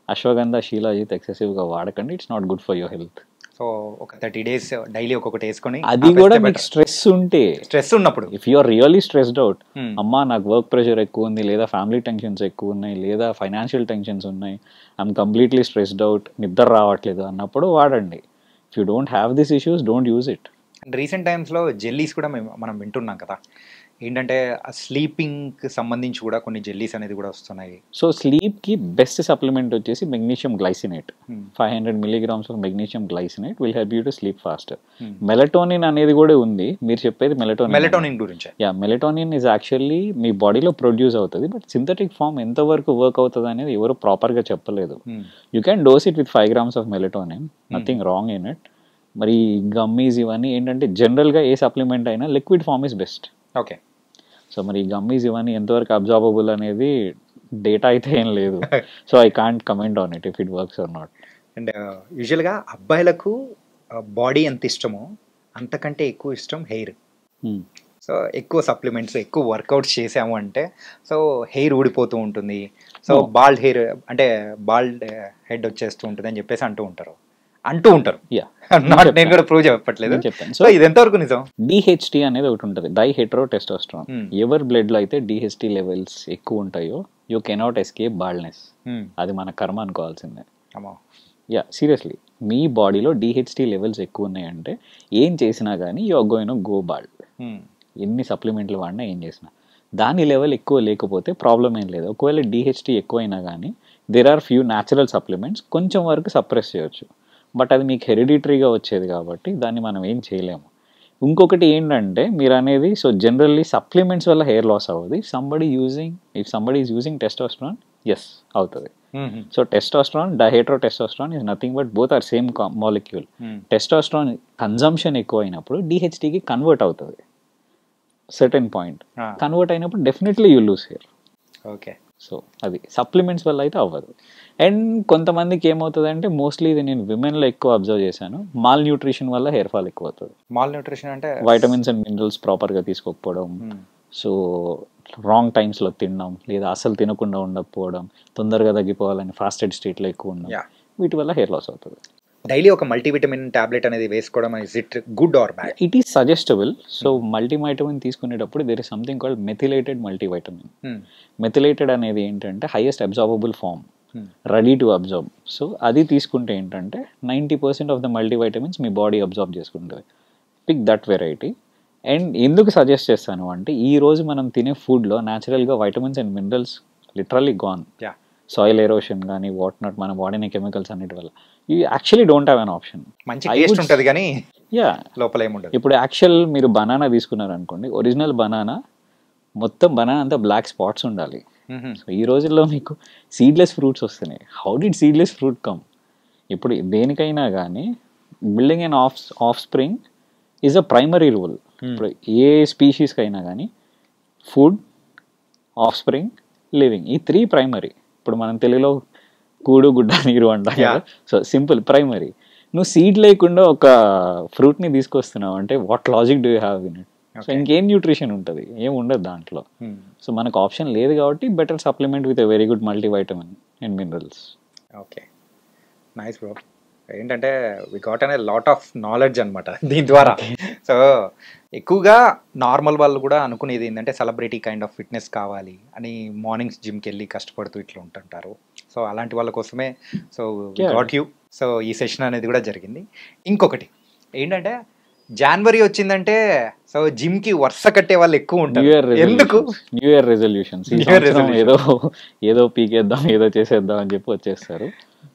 అశ్వగంధ శీలాజిత్ ఎక్సెసివ్గా వాడకండి, it's not good for your health. So ఒక 30 days డైలీ ఒక్కొక్కటి వేసుకొని అది కూడా మీకు స్ట్రెస్ ఉంటే, స్ట్రెస్ ఉన్నప్పుడు if you are really stressed out, అమ్మా నాకు వర్క్ ప్రెషర్ ఎక్కువ ఉంది, లేదా ఫ్యామిలీ టెన్షన్స్ ఎక్కువ ఉన్నాయి, లేదా ఫైనాన్షియల్ టెన్షన్స్ ఉన్నాయి, ఐఎమ్ కంప్లీట్లీ స్ట్రెస్డ్ అవుట్, నిద్ర రావట్లేదు అన్నప్పుడు వాడండి. If you don't have this issues, don't use it. Recent టైమ్స్లో జెల్లీస్ కూడా మనం వింటున్నాం కదా, ఏంటంటే ఆ స్లీపింగ్కి సంబంధించి కూడా కొన్ని జెల్లీస్ అనేది కూడా వస్తున్నాయి. సో స్లీప్కి బెస్ట్ సప్లిమెంట్ వచ్చేసి magnesium glycinate. 500 milligrams of magnesium glycinate will help you to sleep faster. Melatonin అనేది కూడా ఉంది, మీరు చెప్పేది మెలటోనిన్ గురించి. యా, మెలటోనిన్ ఈజ్ యాక్చువల్లీ మీ బాడీలో ప్రొడ్యూస్ అవుతుంది, బట్ సింథటిక్ ఫామ్ ఎంతవరకు వర్క్ అవుతుంది అనేది ఎవరు ప్రాపర్గా చెప్పలేదు. You can dose it with 5 grams of melatonin, nothing wrong in it. మరి గమ్మీస్ ఇవన్నీ ఏంటంటే జనరల్గా ఏ సప్లిమెంట్ అయినా liquid form is best. Okay. So మరి గమ్మీస్ ఇవన్నీ ఎంతవరకు అబ్జార్బబుల్ అనేది డేటా అయితే ఏం లేదు. So I can't comment on it if it works or not. And యూజువల్గా అబ్బాయిలకు బాడీ ఎంత ఇష్టమో అంతకంటే ఎక్కువ ఇష్టం హెయిర్. సో ఎక్కువ సప్లిమెంట్స్, ఎక్కువ వర్కౌట్స్ చేసాము అంటే సో హెయిర్ ఊడిపోతూ ఉంటుంది, సో బాల్డ్ హెయిర్ అంటే బాల్డ్ హెడ్ వచ్చేస్తూ ఉంటుంది అని చెప్పేసి అంటూ ఉంటారు. నేను కూడా ప్రూవ్ చెప్పట్లేదు, చెప్తాను. సో ఇది ఎంతవరకు నిజం? డిహెచ్టి అనేది ఒకటి ఉంటుంది, డైహెట్రో టెస్టోస్టెరాన్. ఎవరి బ్లడ్ లో అయితే డిహెచ్టి లెవెల్స్ ఎక్కువ ఉంటాయో యూ కెనాట్ ఎస్కేప్ బాల్డ్నెస్. అది మన కర్మ అనుకోవాల్సిందే. యా, సీరియస్లీ మీ బాడీలో డిహెచ్టి లెవెల్స్ ఎక్కువ ఉన్నాయంటే ఏం చేసినా కానీ you are going to go bald. ఎన్ని సప్లిమెంట్లు వాడినా ఏం చేసినా దాని లెవెల్ ఎక్కువ లేకపోతే ప్రాబ్లం ఏం లేదు. ఒకవేళ డిహెచ్టి ఎక్కువైనా కానీ there are few natural supplements కొంచెం వరకు సప్రెస్ చేయొచ్చు, బట్ అది మీకు హెరిడిటరీగా వచ్చేది కాబట్టి దాన్ని మనం ఏం చేయలేము. ఇంకొకటి ఏంటంటే మీరు అనేది, సో జనరల్లీ సప్లిమెంట్స్ వల్ల హెయిర్ లాస్ అవ్వదు. If somebody is using testosterone, yes అవుతుంది. So testosterone, dihydrotestosterone is nothing but both are same molecule. Testosterone consumption ఎక్కువ అయినప్పుడు డిహెచ్టీకి కన్వర్ట్ అవుతుంది. సర్టెన్ పాయింట్ కన్వర్ట్ అయినప్పుడు definitely you lose hair. Okay. So అది supplements వల్ల అయితే అవ్వదు. అండ్ కొంతమందికి ఏమవుతుంది అంటే, మోస్ట్లీ ఇది నేను విమెన్లో ఎక్కువ అబ్జర్వ్ చేశాను, మాల్ న్యూట్రిషన్ వల్ల హెయిర్ ఫాల్ ఎక్కువ అవుతుంది. మాల్ న్యూట్రిషన్ అంటే వైటమిన్స్ అండ్ మినరల్స్ ప్రాపర్గా తీసుకోకపోవడం, సో రాంగ్ టైమ్స్లో తినడం, లేదా అసలు తినకుండా ఉండకపోవడం, తొందరగా తగ్గిపోవాలని ఫాస్టెడ్ స్టేట్లో ఎక్కువ ఉండడం, వీటి వల్ల హెయిర్ లాస్ అవుతుంది. డైలీ ఒక మల్టీవిటమిన్ టాబ్లెట్ అనేది వేసుకోవడం is it good or bad? It is suggestable. So multivitamin తీసుకునేటప్పుడు there is something called methylated multivitamin. Methylated అనేది ఏంటంటే highest absorbable form, ready to absorb. So అది తీసుకుంటే ఏంటంటే 90% ఆఫ్ ద మల్టీవైటమిన్స్ మీ బాడీ అబ్జార్బ్ చేసుకుంటుంది. Pick that variety. అండ్ ఎందుకు suggest చేస్తాను అంటే, ఈ రోజు మనం తినే ఫుడ్లో న్యాచురల్గా vitamins and minerals literally gone. Soil erosion కానీ వాట్ నాట్, మన బాడీని కెమికల్స్ అన్నిటి వల్ల you actually don't have an option. మంచి టేస్ట్ ఉంటుంది కానీ యా లోపల ఏముండదు. ఇప్పుడు యాక్చువల్ మీరు బనానా తీసుకున్నారు అనుకోండి, ఒరిజినల్ బనానా మొత్తం బనానా అంతా బ్లాక్ స్పాట్స్ ఉండాలి. సో ఈ రోజుల్లో మీకు సీడ్లెస్ ఫ్రూట్స్ వస్తున్నాయి. How did seedless fruit come? ఇప్పుడు దేనికైనా కానీ building and of spring is a primary rule. ఇప్పుడు ఏ స్పీషీస్కి అయినా కానీ ఫుడ్, ఆఫ్ స్ప్రింగ్, లివింగ్, ఈ 3 ప్రైమరీ. ఇప్పుడు మనం తెలుగులో కూడు గుడ్డ నీరు అంటాం కదా, సో సింపుల్ ప్రైమరీ. నువ్వు సీడ్ లేకుండా ఒక ఫ్రూట్ని తీసుకొస్తున్నావు అంటే what logic do you have in it? So ఇంకేం న్యూట్రిషన్ ఉంటుంది? ఏం ఉండదు దాంట్లో. సో మనకు ఆప్షన్ లేదు కాబట్టి better supplement with a very good multivitamin and minerals. Okay, nice bro. ఏంటంటే we got an lot of knowledge అనమాట దీని ద్వారా. సో ఎక్కువగా నార్మల్ వాళ్ళు కూడా అనుకునేది ఏంటంటే సెలబ్రిటీ కైండ్ ఆఫ్ ఫిట్నెస్ కావాలి అని మార్నింగ్స్ జిమ్కి వెళ్ళి కష్టపడుతూ ఇట్లా ఉంటుంటారు. సో అలాంటి వాళ్ళ కోసమే సో గాట్ యూ. సో ఈ సెషన్ అనేది కూడా జరిగింది. ఇంకొకటి ఏంటంటే జనవరి వచ్చిందంటే సో జిమ్ కి వరుస కట్టే వాళ్ళు ఎక్కువ ఉంటారు. ఎందుకు? New year resolutions. ఏదో పీకేద్దాం, ఏదో చేసేద్దాం అని చెప్పి వచ్చేస్తారు.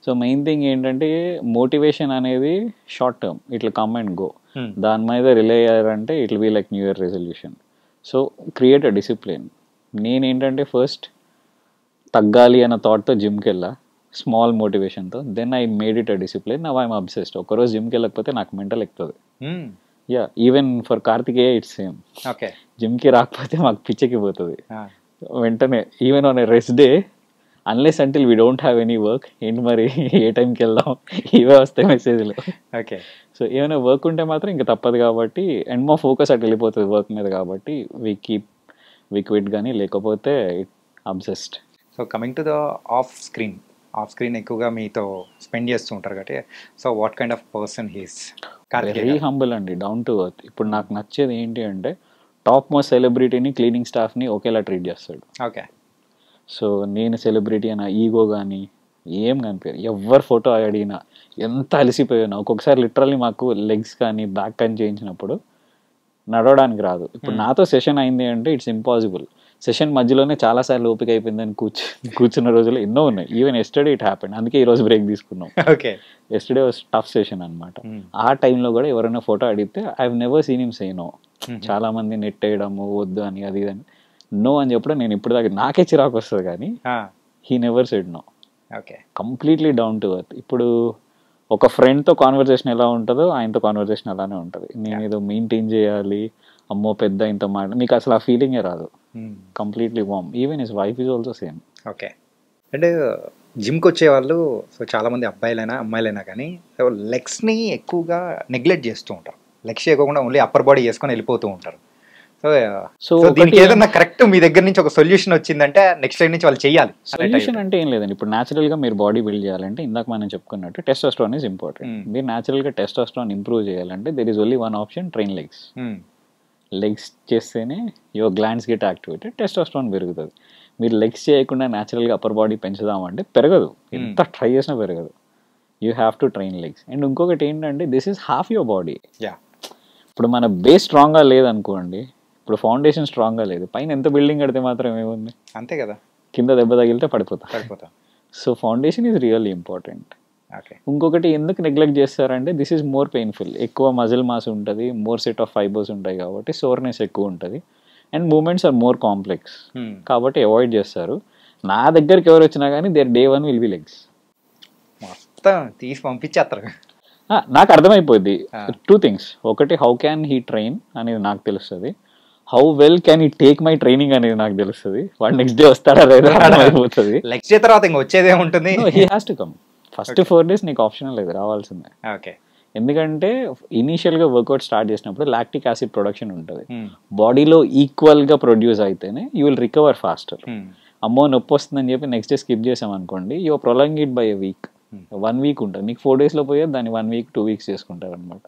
సో మెయిన్ థింగ్ ఏంటంటే మోటివేషన్ అనేది షార్ట్ టర్మ్, ఇట్లా కమ్ అండ్ గో. దాని మీద రిలే అయ్యారంటే it will be like new year resolution. So create a discipline. నేనేంటంటే ఫస్ట్ తగ్గాలి అన్న థాట్తో జిమ్కి వెళ్ళా, స్మాల్ మోటివేషన్తో. Then I made it a discipline. Now I'm obsessed. ఒకరోజు జిమ్కి వెళ్ళకపోతే నాకు మెంటల్ ఎక్కుతుంది. Yeah, even for Kartikeya it's same. Okay, జిమ్కి రాకపోతే మాకు పిచ్చెక్కి పోతుంది వెంటనే. Even on a rest day, unless until we don't have any work, ఏంటి మరి ఏ టైంకి వెళ్దాం, ఇవే వస్తాయి మెసేజ్లు. ఓకే, సో ఏమైనా వర్క్ ఉంటే మాత్రం ఇంకా తప్పదు కాబట్టి, అండ్ మా ఫోకస్ అటు వెళ్ళిపోతుంది వర్క్ మీద కాబట్టి వీ క్విట్. కానీ లేకపోతే it obsessed. So coming to the of off screen ఎక్కువగా మీతో స్పెండ్ చేస్తూ ఉంటారు కాబట్టి so what kind of person he's? Very humble అండి, డౌన్ టు ఎర్త్. ఇప్పుడు నాకు నచ్చేది ఏంటి అంటే టాప్ మోస్ట్ సెలబ్రిటీని, క్లీనింగ్ స్టాఫ్ని ఒకేలా ట్రీట్ చేస్తాడు. ఓకే. సో నేను సెలబ్రిటీ అన్న ఈగో కానీ ఏం కనిపించదు. ఎవరు ఫోటో అడిగినా ఎంత అలసిపోయినా, ఒక్కొక్కసారి లిటరల్లీ మాకు లెగ్స్ కానీ బ్యాక్ కానీ చేయించినప్పుడు నడవడానికి రాదు. ఇప్పుడు నాతో సెషన్ అయింది అంటే ఇట్స్ ఇంపాసిబుల్. సెషన్ మధ్యలోనే చాలాసార్లు ఓపిక అయిపోయిందని కూర్చున్న రోజులు ఎన్నో ఉన్నాయి. Even yesterday it happened. అందుకే ఈరోజు బ్రేక్ తీసుకున్నాం. Okay. Yesterday was tough session అనమాట. ఆ టైంలో కూడా ఎవరైనా ఫోటో అడిగితే I have never seen him say no. చాలా మంది నెట్ వేయడము వద్దు అని అది ఇది అని నో అని చెప్పడం నేను ఇప్పుడు దాకా నాకే చిరాకు వస్తుంది, కానీ he never said no. Okay. Completely down to earth. ఇప్పుడు ఒక ఫ్రెండ్తో కాన్వర్జేషన్ ఎలా ఉంటుందో ఆయనతో కాన్వర్జేషన్ అలానే ఉంటుంది. నేను ఏదో మెయింటైన్ చేయాలి, అమ్మో పెద్ద ఇంత మాట, మీకు అసలు ఆ ఫీలింగే రాదు. Completely warm. Even his wife is also same. Okay. అంటే జిమ్కి వచ్చే వాళ్ళు సో చాలామంది అబ్బాయిలైనా అమ్మాయిలైనా కానీ సో లెగ్స్ని ఎక్కువగా నెగ్లెక్ట్ చేస్తూ ఉంటారు. లెగ్స్ చేయకుండా ఓన్లీ అప్పర్ బాడీ వేసుకొని వెళ్ళిపోతూ ఉంటారు. సో దీనికి ఏదన్నా కరెక్ట్ మీ దగ్గర నుంచి ఒక సొల్యూషన్ వచ్చిందంటే నెక్స్ట్ టైం నుంచి వాళ్ళు చేయాలి. సొల్యూషన్ అంటే ఏం లేదండి. ఇప్పుడు న్యాచురల్గా మీరు బాడీ బిల్డ్ చేయాలంటే ఇందాక మనం చెప్పుకున్నట్టు టెస్టోస్టెరాన్ ఈజ్ ఇంపార్టెంట్. మీరు న్యాచురల్గా టెస్టోస్టెరాన్ ఇంప్రూవ్ చేయాలంటే there is only one option, train legs. Legs చేస్తేనే your glands get activated, testosterone పెరుగుతుంది. మీరు లెగ్స్ చేయకుండా న్యాచురల్గా అప్పర్ బాడీ పెంచుదామంటే పెరగదు, ఎంత ట్రై చేసినా పెరగదు. You have to train legs. And ఇంకొకటి ఏంటంటే this is half your body. ఇప్పుడు మన బేస్ స్ట్రాంగ్గా లేదనుకోండి, ఇప్పుడు ఫౌండేషన్ స్ట్రాంగ్గా లేదు, పైన ఎంత బిల్డింగ్ కడితే మాత్రం ఏముంది, అంతే కదా, కింద దెబ్బ తగిలితే పడిపోతా. So foundation is really important. ఇంకొకటి ఎందుకు నెగ్లెక్ట్ చేస్తారంటే దిస్ ఈజ్ మోర్ పెయిన్ఫుల్. ఎక్కువ మజిల్ మాస్ ఉంటుంది, మోర్ సెట్ ఆఫ్ ఫైబర్స్ ఉంటాయి కాబట్టి సోర్నెస్ ఎక్కువ ఉంటుంది, and movements are more complex కాబట్టి అవాయిడ్ చేస్తారు. నా దగ్గరికి ఎవరు వచ్చినా కానీ their day one will be legs. మొత్తం తీసి పంపించేస్తారు. నాకు అర్థమైపోద్ది టూ థింగ్స్. ఒకటి హౌ క్యాన్ హీ ట్రైన్ అనేది నాకు తెలుస్తుంది, how well can he take my training అనేది నాకు తెలుస్తుంది. వాడు నెక్స్ట్ డే వస్తాడా లేదా అయిపోతుంది. నెక్స్ట్ డే తర్వాత ఇంకా వచ్చేదే ఉంటుంది. He has to come. First 4 days నీకు ఆప్షనల్ లేదు, రావాల్సిందే. ఓకే. ఎందుకంటే ఇనీషియల్గా వర్కౌట్ స్టార్ట్ చేసినప్పుడు లాక్టిక్ యాసిడ్ ప్రొడక్షన్ ఉంటుంది, బాడీలో ఈక్వల్గా ప్రొడ్యూస్ అయితేనే యూ విల్ రికవర్ ఫాస్టర్. అమ్మో నొప్పి వస్తుందని చెప్పి నెక్స్ట్ డే స్కిప్ చేసాం అనుకోండి, you prolong it by a week. 1 week ఉంటుంది, మీకు 4 days పోయేది దాన్ని 1 week 2 weeks చేసుకుంటారు అనమాట.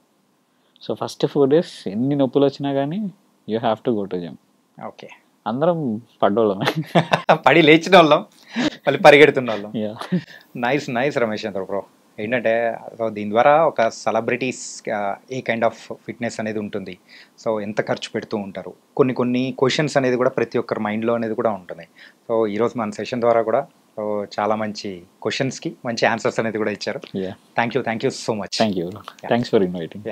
సో ఫస్ట్ 4 days ఎన్ని నొప్పులు వచ్చినా కానీ you have to go to gym. Okay. అందరం పడ్డోళ్ళమే, పడి లేచిన వాళ్ళం, మళ్ళీ పరిగెడుతున్న వాళ్ళం. నైస్ రమేష్ చంద్ర బ్రో. ఏంటంటే సో దీని ద్వారా ఒక celebrities A kind of fitness అనేది ఉంటుంది, సో ఎంత ఖర్చు పెడుతూ ఉంటారు, కొన్ని క్వశ్చన్స్ అనేది కూడా ప్రతి ఒక్కరి మైండ్లో అనేది కూడా ఉంటుంది. సో ఈరోజు మన సెషన్ ద్వారా కూడా సో చాలా మంచి క్వశ్చన్స్కి మంచి ఆన్సర్స్ అనేది కూడా ఇచ్చారు. Thank you so much. Thanks for inviting.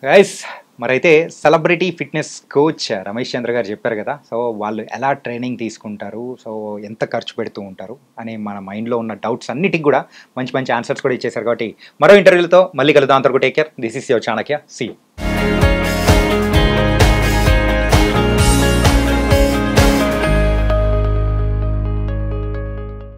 Guys, మరైతే సెలబ్రిటీ ఫిట్నెస్ కోచ్ రమేష్ చంద్ర గారు చెప్పారు కదా, సో వాళ్ళు ఎలా ట్రైనింగ్ తీసుకుంటారు, సో ఎంత ఖర్చు పెడుతూ ఉంటారు అని మన మైండ్లో ఉన్న డౌట్స్ అన్నిటికి కూడా మంచి ఆన్సర్స్ కూడా ఇచ్చేశారు. కాబట్టి మరో ఇంటర్వ్యూలతో మళ్ళీ కలుద్దాం. అంతవరకు take care. This is your Chanakya. See you.